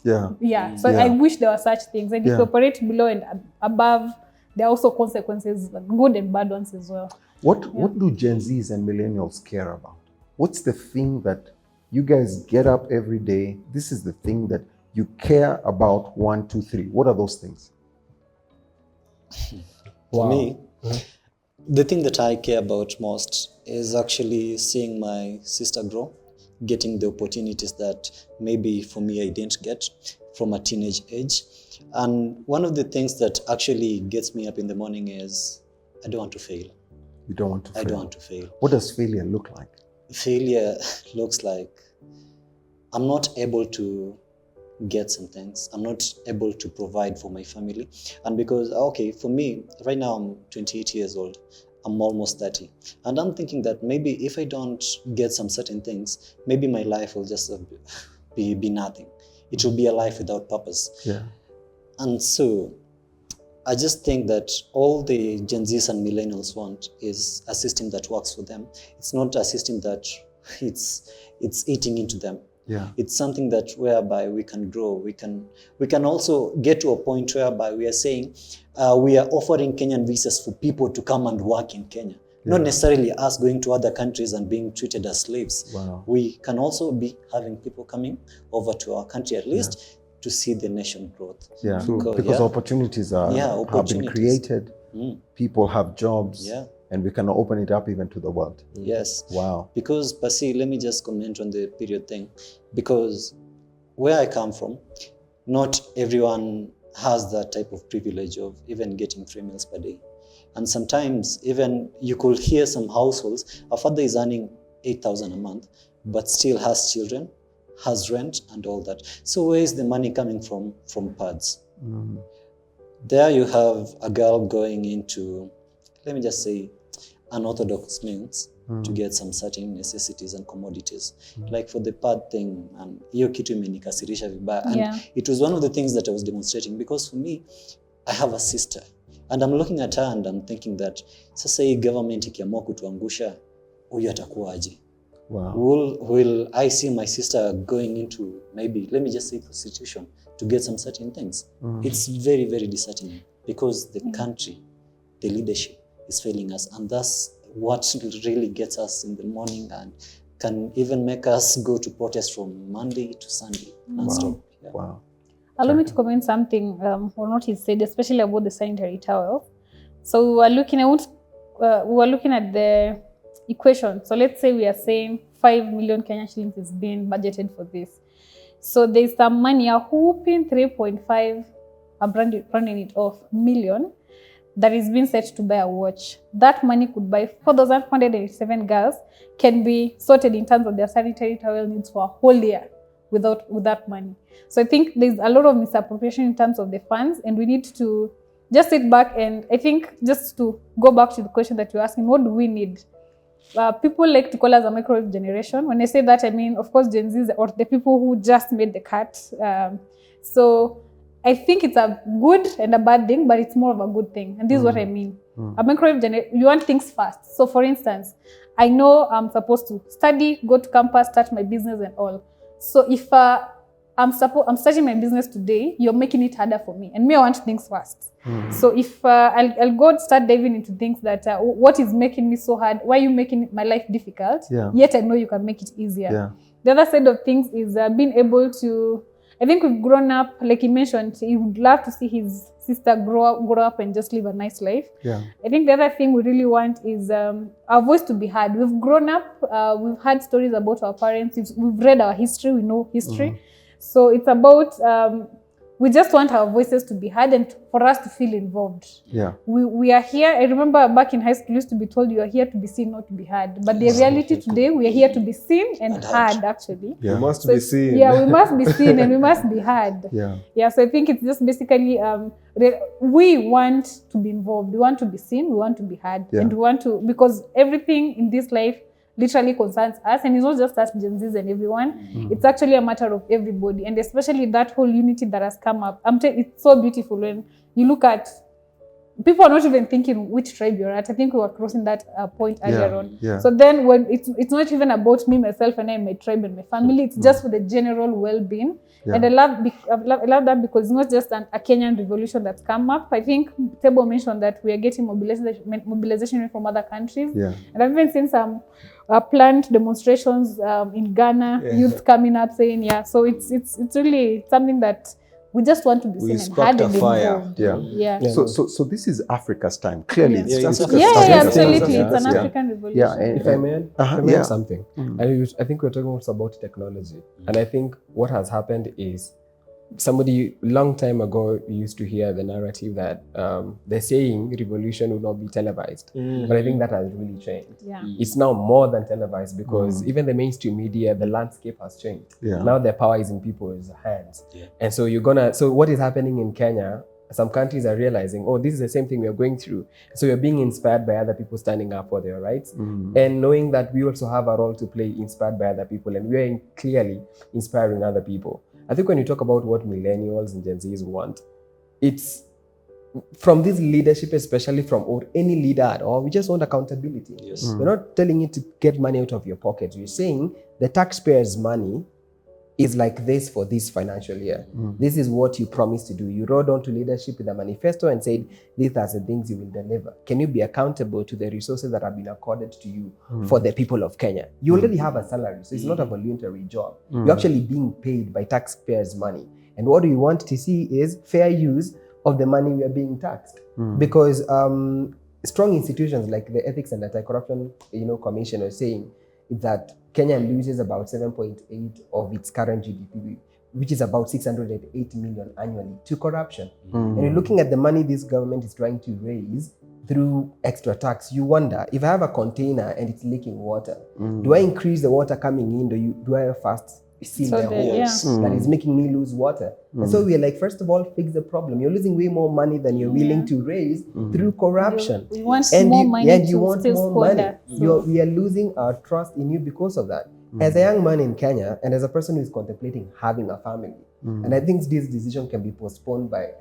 So I wish there were such things. And if you operate below and above, there are also consequences, good and bad ones as well. What do Gen Zs and Millennials care about? What's the thing that you guys get up every day? This is the thing that you care about, 1, 2, 3. What are those things? For me, the thing that I care about most is actually seeing my sister grow, getting the opportunities that maybe for me I didn't get from a teenage age. And one of the things that actually gets me up in the morning is I don't want to fail. You don't want to fail? I don't want to fail. What does failure look like? Failure looks like I'm not able to get some things. I'm not able to provide for my family. And because, okay, for me, right now I'm 28 years old. I'm almost 30. And I'm thinking that maybe if I don't get some certain things, maybe my life will just be nothing. It will be a life without purpose. And so I just think that all the Gen Zs and Millennials want is a system that works for them. It's not a system that it's eating into them. It's something that whereby we can grow. We can also get to a point whereby we are saying we are offering Kenyan visas for people to come and work in Kenya. Not necessarily us going to other countries and being treated as slaves. We can also be having people coming over to our country at least to see the nation growth. Because opportunities have been created. People have jobs. And we can open it up even to the world. Wow. Because, Pasi, let me just comment on the period thing. Because where I come from, not everyone has that type of privilege of even getting 3 meals per day. And sometimes even you could hear some households, a father is earning 8,000 a month, but still has children, has rent and all that. So where is the money coming from? From pads. There you have a girl going into, let me just say, unorthodox means to get some certain necessities and commodities. Like for the pad thing, and hiyo kitu imenikasirisha vibaya. And it was one of the things that I was demonstrating, because for me, I have a sister. And I'm looking at her and I'm thinking that, sasa hii government ikiamua kutuangusha, huyu atakuwa aje? Will I see my sister going into maybe, let me just say, prostitution to get some certain things? It's very, very disheartening, because the country, the leadership is failing us. And that's what really gets us in the morning and can even make us go to protest from Monday to Sunday non-stop. Allow me to comment something on what he said, especially about the sanitary towel. So we were looking at the equation. So let's say we are saying 5 million Kenyan shillings is being budgeted for this. So there's some money, a whooping 3.5, I'm rounding it off, million, that is being set to buy a watch. That money could buy 4,487 girls, can be sorted in terms of their sanitary towel needs for a whole year with that money. So I think there's a lot of misappropriation in terms of the funds, and we need to just sit back and I think just to go back to the question that you're asking, what do we need? People like to call us a microwave generation. When I say that, I mean, of course, Gen Zs or the people who just made the cut. So I think it's a good and a bad thing, but it's more of a good thing. And this is what I mean. A microwave generation, you want things fast. So for instance, I know I'm supposed to study, go to campus, start my business and all. So if I'm starting my business today, you're making it harder for me. And me, I want things fast. So if I'll go start diving into things that, what is making me so hard? Why are you making my life difficult? Yet I know you can make it easier. The other side of things is being able to, I think we've grown up, like he mentioned, he would love to see his sister grow up and just live a nice life. I think the other thing we really want is our voice to be heard. We've grown up, we've heard stories about our parents, we've read our history, we know history. So it's about, we just want our voices to be heard and for us to feel involved. We are here. I remember back in high school, used to be told you are here to be seen, not to be heard. But the reality today, we are here to be seen and heard, actually. We must be seen. Yeah, we must be seen and we must be heard. So I think it's just basically, we want to be involved. We want to be seen, we want to be heard. And we want to, because everything in this life literally concerns us, and it's not just us Gen Zs and everyone. It's actually a matter of everybody, and especially that whole unity that has come up. It's so beautiful when you look at people are not even thinking which tribe you're at. I think we were crossing that point earlier on. So then when it's not even about me, myself, and I, my tribe and my family. It's just for the general well-being. And I love that because it's not just a Kenyan revolution that's come up. I think Tebo mentioned that we are getting mobilization from other countries. And I've even seen some planned demonstrations in Ghana, youth coming up saying, so it's really something that we just want to be seen and heard and involved. So this is Africa's time. Clearly, it's absolutely. It's an African revolution. If I may add something, I think we're talking also about technology, and I think what has happened is somebody long time ago used to hear the narrative that they're saying revolution will not be televised, but I think that has really changed. It's now more than televised because even the mainstream media, the landscape has changed. Now the power is in people's hands, and so so what is happening in Kenya? Some countries are realizing, oh, this is the same thing we are going through. So you're being inspired by other people standing up for their rights, and knowing that we also have a role to play, inspired by other people, and we are clearly inspiring other people. I think when you talk about what millennials and Gen Zs want, it's from this leadership, especially from or any leader at all, we just want accountability. We're not telling you to get money out of your pocket. We're saying the taxpayers' money is like this for this financial year. This is what you promised to do. You rode on to leadership with a manifesto and said, these are the things you will deliver. Can you be accountable to the resources that have been accorded to you for the people of Kenya? You already have a salary, so it's not a voluntary job. You're actually being paid by taxpayers' money. And what we want to see is fair use of the money we are being taxed. Because strong institutions like the Ethics and Anti-Corruption Commission are saying that Kenya loses about 7.8 of its current GDP, which is about 608 million annually, to corruption. And you're looking at the money this government is trying to raise through extra tax, you wonder, if I have a container and it's leaking water, do I increase the water coming in, do I first seal the holes that is making me lose water? And so we're like, first of all, fix the problem. You're losing way more money than you're willing to raise through corruption. We want more money you want more money. We are losing our trust in you because of that. As a young man in Kenya, and as a person who is contemplating having a family, and I think this decision can be postponed by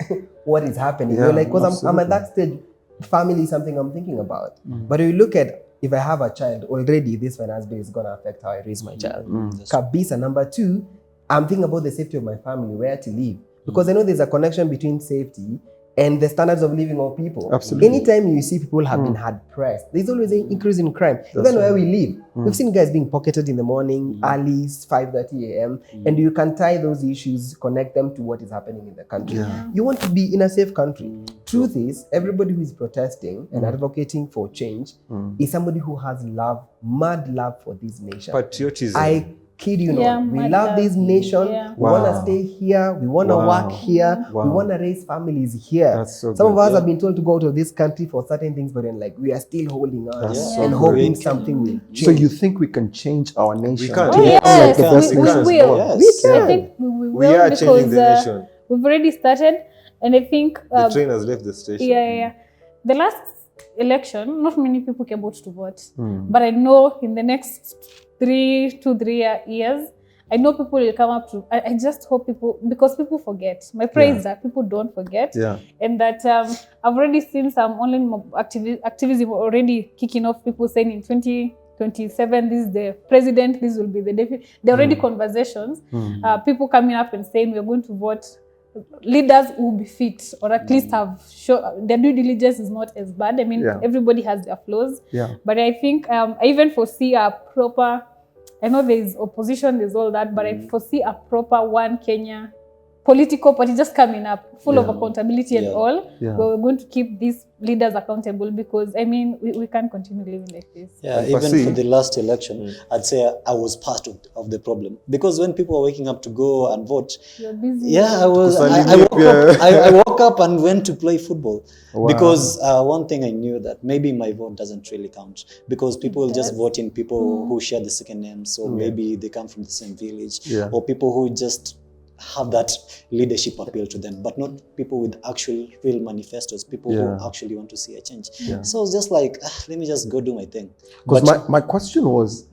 what is happening. You're like, because I'm at that stage, family is something I'm thinking about. But if you look at, if I have a child, already this finance bill is going to affect how I raise my child. Kabisa. Number two, I'm thinking about the safety of my family, where to live. Because I know there's a connection between safety and the standards of living of people. Absolutely. Anytime you see people have been hard pressed, there's always an increase in crime. Even where we live, we've seen guys being pocketed in the morning, early, 5:30 a.m. And you can tie those issues, connect them to what is happening in the country. You want to be in a safe country. Truth is, everybody who is protesting and advocating for change is somebody who has love, mad love for this nation. Patriotism. I kid you not, we love this nation. We want to stay here. We want to work here. We want to raise families here. That's so Some good. of us have been told to go out of this country for certain things, but then like we are still holding on and hoping something will change. So you think we can change our nation? We can. Oh, yes, Like the best we nation. will. Yes. I think we will, We are changing the because nation. we've already started, and I think The train has left the station. the last election, not many people came out to vote, but I know in the next 3 years, I know people will come up to. I just hope people, because people forget. My prayer is that people don't forget, and that I've already seen some online activism already kicking off. People saying in 2023 27, this is the president, this will be the deputy. There are already conversations, people coming up and saying we're going to vote leaders who will be fit, or at least have shown their due diligence is not as bad. I mean, everybody has their flaws, but I think I even foresee a proper, I know there's opposition, there's all that, but I foresee a proper one Kenya political party just coming up, full of accountability and all. We're going to keep these leaders accountable, because I mean, we can't continue living like this. Yeah, even for the last election, I'd say I was part of the problem, because when people were waking up to go and vote, You're busy. yeah, I woke up and went to play football. Because one thing I knew, that maybe my vote doesn't really count, because people will just vote in people who share the second name, so maybe they come from the same village, or people who just have that leadership appeal to them, but not people with actual real manifestos, people who actually want to see a change. So it's just like, let me just go do my thing. Because my question was,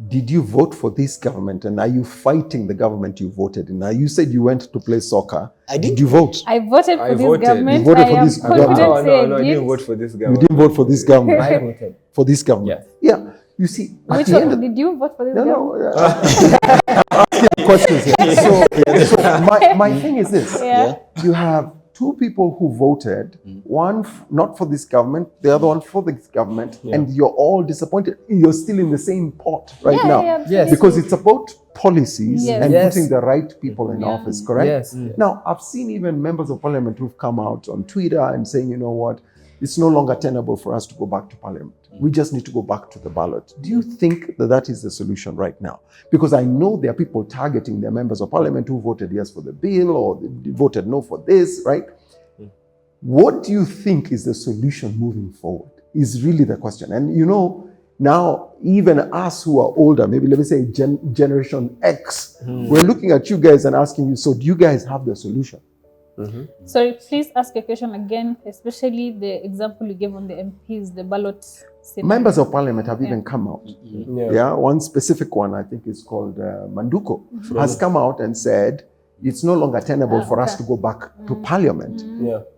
did you vote for this government, and are you fighting the government you voted in? Now, you said you went to play soccer. I did. Did you vote? I voted for this government. You voted for this government. government? No, I didn't vote for this government. You didn't vote for this government? I voted for this government. Yeah. You see, which one did you vote for this government? I'm asking questions here. So my thing is this. You have two people who voted, one not for this government, the other one for this government, and you're all disappointed. You're still in the same pot right now. Because it's about policies and putting the right people in office, correct? Now, I've seen even members of parliament who've come out on Twitter and saying, you know what, it's no longer tenable for us to go back to parliament. We just need to go back to the ballot. Do you think that that is the solution right now? Because I know there are people targeting their members of parliament who voted yes for the bill, or they voted no for this, right? What do you think is the solution moving forward is really the question. And you know, now even us who are older, maybe let me say Generation X, we're looking at you guys and asking you, so do you guys have the solution? Sorry, please ask your question again, especially the example you gave on the MPs, the ballot scenario. Members of parliament have even come out. One specific one, I think is called Manduko, has come out and said it's no longer tenable for us to go back to parliament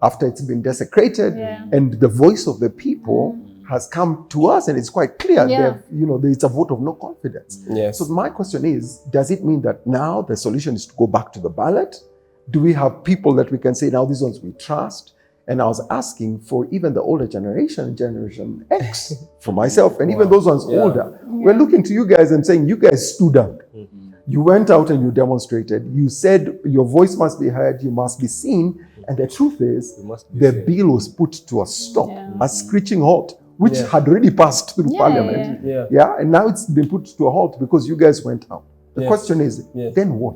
after it's been desecrated, and the voice of the people has come to us, and it's quite clear that it's a vote of no confidence. So my question is, does it mean that now the solution is to go back to the ballot? Do we have people that we can say, now these ones we trust? And I was asking for even the older generation, Generation X, for myself, and even those ones older. We're looking to you guys and saying, you guys stood up. You went out and you demonstrated. You said your voice must be heard, you must be seen. And the truth is, the bill was put to a stop, a screeching halt, which had already passed through parliament. And now it's been put to a halt because you guys went out. The question is, then what?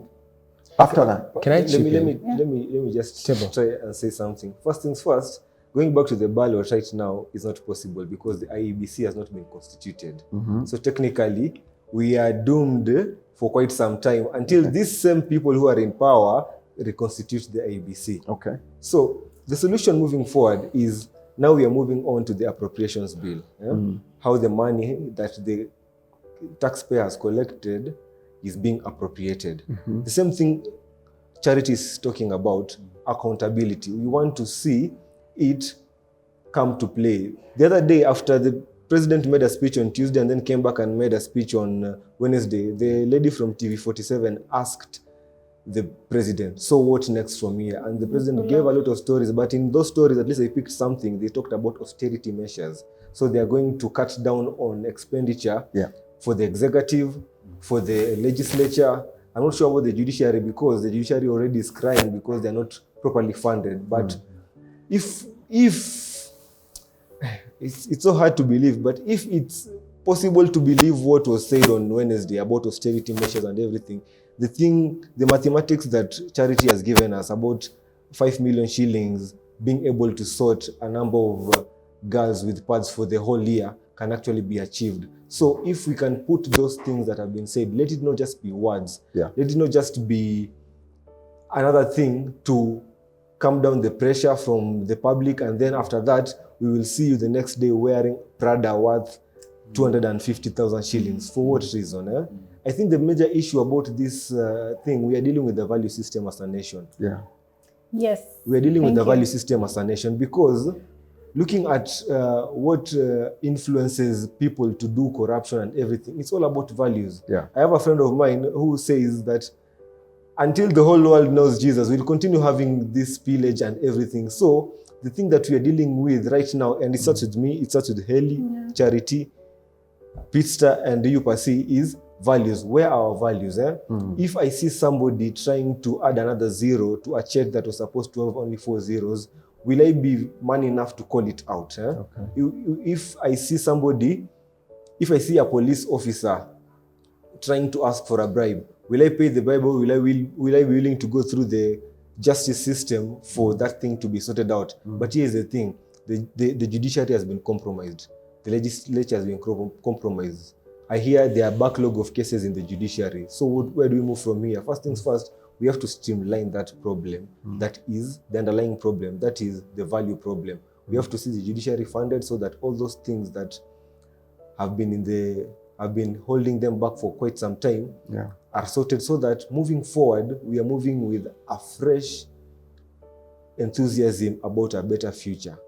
After that, can I let me just try and say something. First things first, going back to the ballot right now is not possible because the IEBC has not been constituted. So technically, we are doomed for quite some time until these same people who are in power reconstitute the IEBC. So the solution moving forward is, now we are moving on to the appropriations bill. How the money that the taxpayer has collected is being appropriated. The same thing Charity is talking about, accountability. We want to see it come to play. The other day, after the president made a speech on Tuesday and then came back and made a speech on Wednesday, the lady from TV47 asked the president, so what next from here? And the president gave a lot of stories, but in those stories, at least they picked something. They talked about austerity measures. So they are going to cut down on expenditure for the executive, for the legislature. I'm not sure about the judiciary, because the judiciary already is crying because they're not properly funded. But if it's so hard to believe, but if it's possible to believe what was said on Wednesday about austerity measures and everything, the mathematics that Charity has given us about 5 million shillings being able to sort a number of girls with pads for the whole year can actually be achieved. So if we can put those things that have been said, let it not just be words. Let it not just be another thing to calm down the pressure from the public, and then after that, we will see you the next day wearing Prada worth 250,000 shillings. For what reason? I think the major issue about this thing, we are dealing with the value system as a nation. Yes. We are dealing with the value system as a nation, because looking at what influences people to do corruption and everything, it's all about values. Yeah. I have a friend of mine who says that until the whole world knows Jesus, we'll continue having this pillage and everything. So the thing that we are dealing with right now, and it starts with me, it starts with Helly, Charity, Peetstar, and you Pasi, is values. Where are our values? If I see somebody trying to add another zero to a check that was supposed to have only 4 zeros, will I be man enough to call it out? Okay. If I see a police officer trying to ask for a bribe, will I pay the bribe, or will I be willing to go through the justice system for that thing to be sorted out? But here's the thing, the judiciary has been compromised. The legislature has been compromised. I hear there are backlog of cases in the judiciary. So where do we move from here? First things first, we have to streamline that problem. That is the underlying problem. That is the value problem. We have to see the judiciary funded so that all those things that have been holding them back for quite some time are sorted, so that moving forward, we are moving with a fresh enthusiasm about a better future.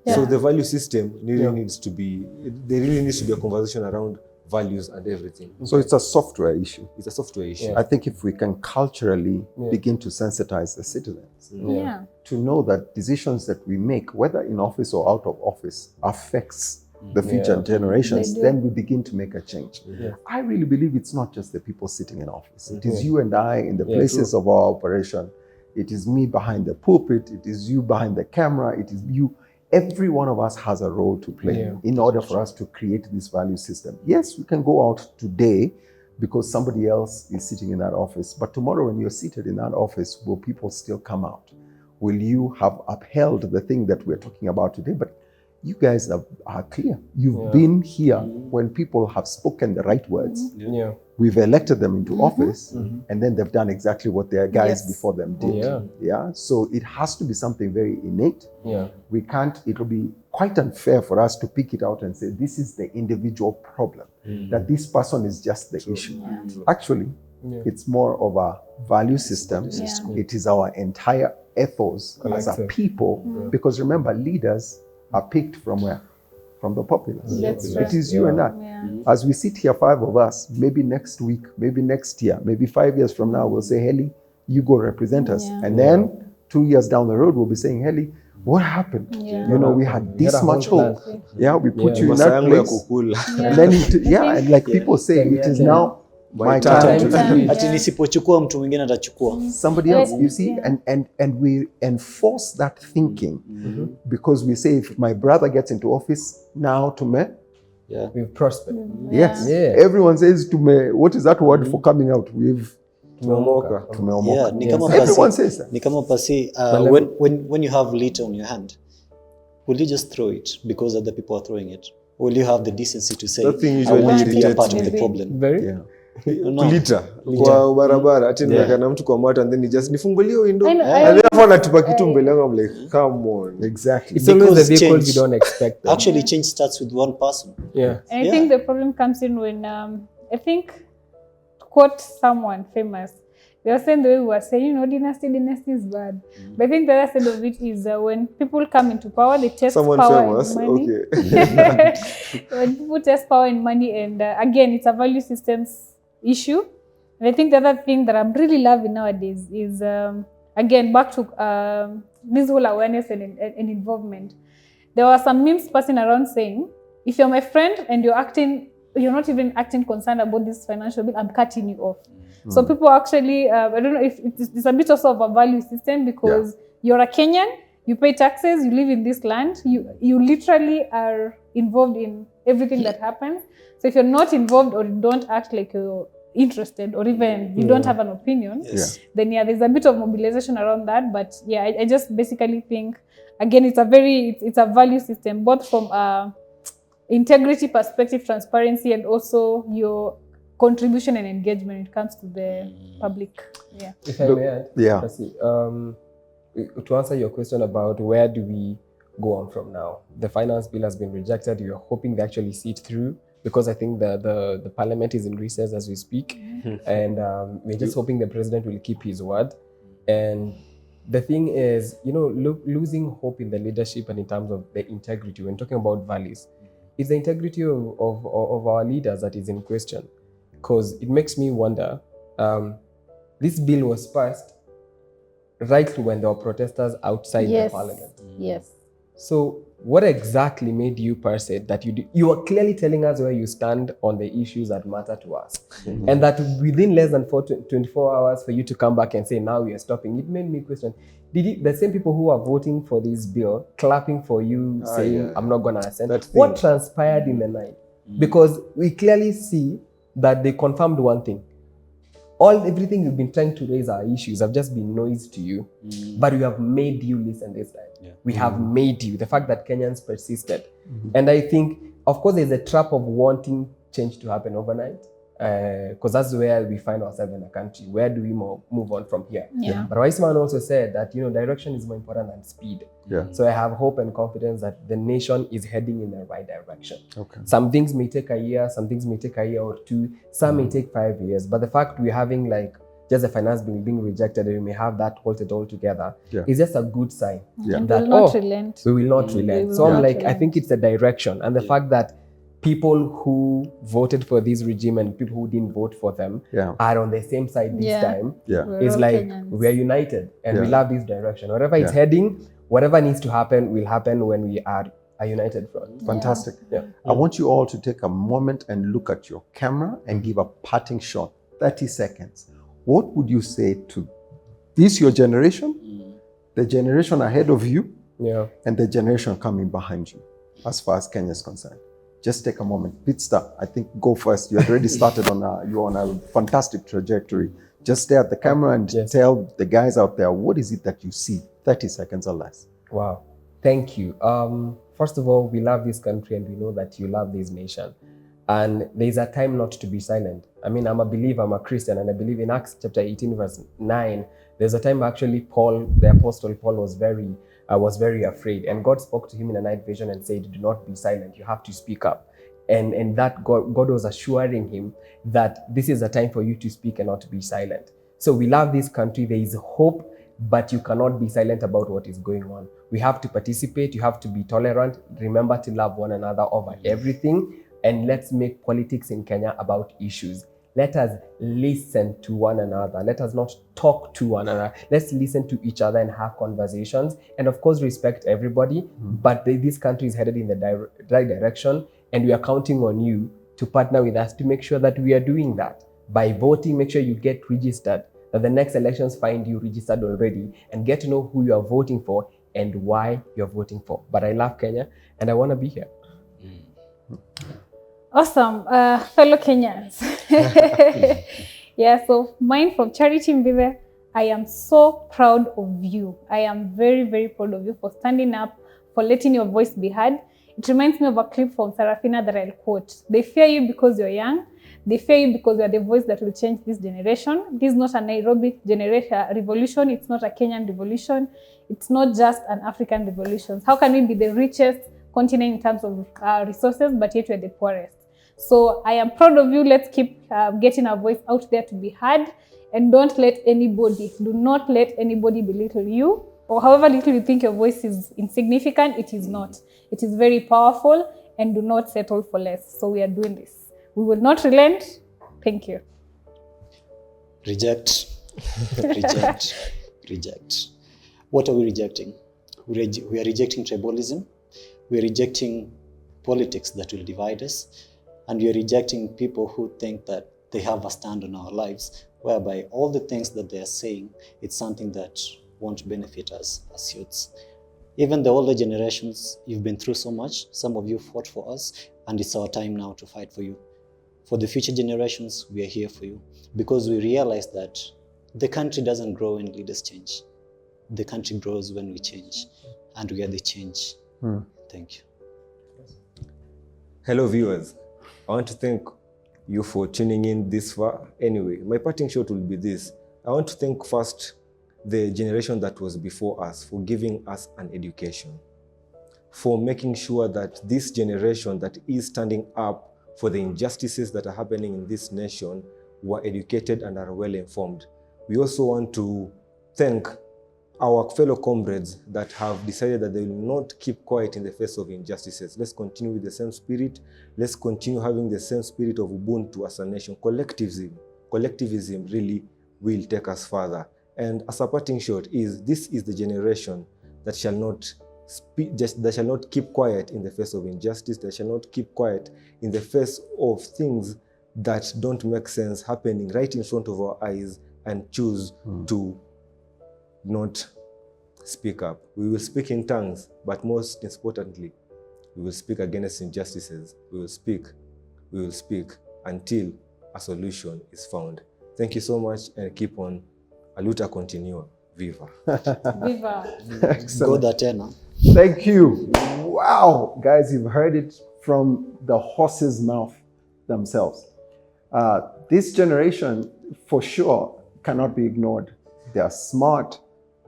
So the value system really needs to be, there really needs to be a conversation around values and everything. So it's a software issue. It's a software issue. I think if we can culturally begin to sensitize the citizens to know that decisions that we make, whether in office or out of office, affects the future generations, then we begin to make a change. I really believe it's not just the people sitting in office. It is you and I in the places of our operation. It is me behind the pulpit. It is you behind the camera. It is you. Every one of us has a role to play in order for us to create this value system. Yes, we can go out today because somebody else is sitting in that office. But tomorrow when you're seated in that office, will people still come out? Will you have upheld the thing that we're talking about today? But you guys are clear. You've been here when people have spoken the right words. We've elected them into office, and then they've done exactly what their guys before them did. So it has to be something very innate. We can't, it'll be quite unfair for us to pick it out and say, this is the individual problem, that this person is just the issue. Actually, it's more of a value system. It is our entire ethos as a people, because remember, leaders are picked from where? From the populace. It is you and I. As we sit here, 5 of us, maybe next week, maybe next year, maybe 5 years from now, we'll say, Helly, you go represent us. And then 2 years down the road, we'll be saying, Helly, what happened? You know, we had this much hope. We put you in that place. And then, and like people say, it is now my time to ati nisipochukua mtu mwingine atachukua. Somebody else, you see, and we enforce that thinking because we say, if my brother gets into office now, we've prospered. Yes. Everyone says what is that word for coming out? Tumeomoka. Everyone says that. Ni kama Pasi, when you have litter on your hand, will you just throw it because other people are throwing it? Or will you have the decency to say, I want to be a part of the problem? Kulita kwa barabara ati nimekana mtu kwa mata and then just nifungulie window and then anatupa kitu mbele yangu. I'm like, come on. Exactly. It's always the vehicles you don't expect. Actually, change starts with one person. And I think the problem comes in when I think, to quote someone famous, they were saying the way we were saying, you know, dynasty is bad. But I think the other side of it is when people come into power, they test power and money. When people test power and money, and again, it's a value systems issue. And I think the other thing that I'm really loving nowadays is, again, back to this whole awareness and involvement. There were some memes passing around saying, if you're my friend and you're not even acting concerned about this financial bill, I'm cutting you off. So people actually, I don't know if it's a bit also of a value system, because you're a Kenyan, you pay taxes, you live in this land, you literally are involved in everything that happens. So if you're not involved or you don't act like you're interested, or even you don't have an opinion, then there's a bit of mobilization around that. But I just basically think, again, it's a value system, both from integrity perspective, transparency, and also your contribution and engagement when it comes to the public. If I may add, to answer your question about where do we go on from now, the finance bill has been rejected. You're hoping they actually see it through, because I think the parliament is in recess as we speak, and we're just hoping the president will keep his word. And the thing is, losing hope in the leadership and in terms of the integrity, when talking about values, it's the integrity of our leaders that is in question. Because it makes me wonder, this bill was passed right when there were protesters outside the parliament. Yes. So what exactly made you pass it that you are clearly telling us where you stand on the issues that matter to us? And that within less than 24 hours for you to come back and say, now we are stopping, it made me question, the same people who are voting for this bill, clapping for you, saying, I'm not going to assent, what transpired in the night? Because we clearly see that they confirmed one thing. Everything you've been trying to raise our issues have just been noise to you, but we have made you listen this time. Yeah. We have made you. The fact that Kenyans persisted. And I think, of course, there's a trap of wanting change to happen overnight, because that's where we find ourselves in a country. Where do we move on from here? Yeah. But Weissman also said that, direction is more important than speed. Yeah. So I have hope and confidence that the nation is heading in the right direction. Okay. Some things may take a year, some things may take a year or two, some may take 5 years. But the fact we're having just the finance bill being rejected and we may have that halted altogether is just a good sign. Yeah. And we will not relent. We will not relent. So I'm I think it's a direction. And the fact that people who voted for this regime and people who didn't vote for them are on the same side this time. It's we're united and we love this direction. Wherever it's heading, whatever needs to happen will happen when we are a united front. Fantastic. I want you all to take a moment and look at your camera and give a parting shot, 30 seconds. What would you say to this, your generation, the generation ahead of you, and the generation coming behind you, as far as Kenya is concerned? Just take a moment. Peetstar, I think go first. You had already started you're on a fantastic trajectory. Just stare at the camera and tell the guys out there, what is it that you see? 30 seconds or less. Wow. Thank you. First of all, we love this country and we know that you love this nation. And there's a time not to be silent. I mean, I'm a believer, I'm a Christian, and I believe in Acts chapter 18, verse 9, there's a time actually Paul, the apostle Paul, was very afraid. And God spoke to him in a night vision and said, do not be silent, you have to speak up. And that God was assuring him that this is a time for you to speak and not to be silent. So we love this country, there is hope, but you cannot be silent about what is going on. We have to participate, you have to be tolerant, remember to love one another over everything, and let's make politics in Kenya about issues. Let us listen to one another. Let us not talk to one another. Let's listen to each other and have conversations. And of course, respect everybody. But this country is headed in the right direction. And we are counting on you to partner with us to make sure that we are doing that. By voting, make sure you get registered. That the next elections find you registered already and get to know who you are voting for and why you're voting for. But I love Kenya and I want to be here. Awesome, fellow Kenyans. So mine from Charity Mbithe, I am so proud of you. I am very, very proud of you for standing up, for letting your voice be heard. It reminds me of a clip from Sarafina that I'll quote. They fear you because you're young. They fear you because you're the voice that will change this generation. This is not a Nairobi revolution. It's not a Kenyan revolution. It's not just an African revolution. How can we be the richest continent in terms of resources, but yet we're the poorest? So I am proud of you. Let's keep getting our voice out there to be heard, and do not let anybody belittle you, or however little you think your voice is insignificant. It is not. It is very powerful, and do not settle for less. So we are doing this. We will not relent. Thank you. Reject, reject, reject. What are we rejecting? We are rejecting tribalism. We are rejecting politics that will divide us. And we are rejecting people who think that they have a stand on our lives, whereby all the things that they are saying, it's something that won't benefit us as youths. Even the older generations, you've been through so much. Some of you fought for us, and it's our time now to fight for you. For the future generations, we are here for you, because we realize that the country doesn't grow when leaders change. The country grows when we change, and we are the change. Thank you. Hello, viewers. I want to thank you for tuning in this far. Anyway, my parting shot will be this. I want to thank first the generation that was before us for giving us an education, for making sure that this generation that is standing up for the injustices that are happening in this nation were educated and are well informed. We also want to thank our fellow comrades that have decided that they will not keep quiet in the face of injustices. Let's continue with the same spirit. Let's continue having the same spirit of Ubuntu as a nation. Collectivism really will take us further. And as a parting shot this is the generation that shall not keep quiet in the face of injustice, that shall not keep quiet in the face of things that don't make sense happening right in front of our eyes, and choose to not speak up. We will speak in tongues, but most importantly, we will speak against injustices. We will speak until a solution is found. Thank you so much, and keep on. A luta continua. Viva. Viva. Excellent. Go Atena. Thank you. Wow. Guys, you've heard it from the horse's mouth themselves. This generation, for sure, cannot be ignored. They are smart,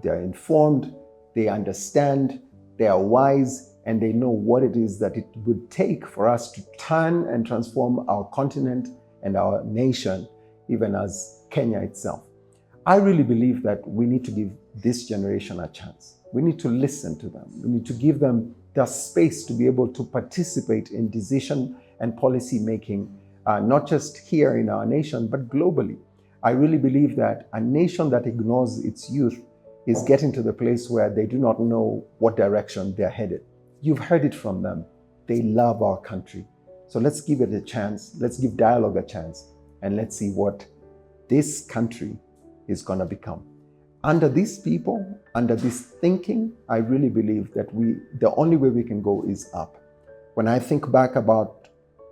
they are informed, they understand, they are wise, and they know what it is that it would take for us to turn and transform our continent and our nation, even as Kenya itself. I really believe that we need to give this generation a chance. We need to listen to them. We need to give them the space to be able to participate in decision and policy making, not just here in our nation, but globally. I really believe that a nation that ignores its youth is getting to the place where they do not know what direction they're headed. You've heard it from them. They love our country. So let's give it a chance. Let's give dialogue a chance. And let's see what this country is going to become. Under these people, under this thinking, I really believe that the only way we can go is up. When I think back about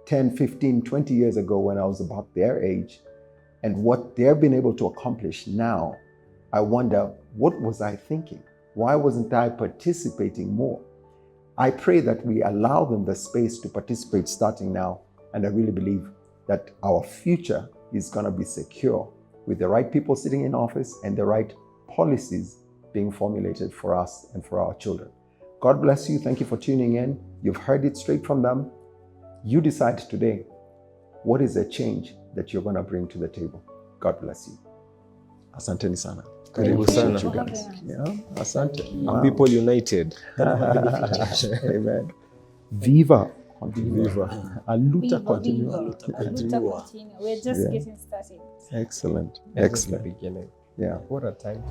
10, 15, 20 years ago, when I was about their age, and what they've been able to accomplish now, I wonder, what was I thinking? Why wasn't I participating more? I pray that we allow them the space to participate starting now, and I really believe that our future is going to be secure with the right people sitting in office and the right policies being formulated for us and for our children. God bless you. Thank you for tuning in. You've heard it straight from them. You decide today, what is the change that you're going to bring to the table? God bless you. Asanteni sana. Karibu sana. You guys. Yeah, asante. Our people united. Amen. Viva. Viva. A luta Viva, continua. viva. Luta continua. We're just getting started. Excellent. This is the Excellent. beginning. Yeah. What a time.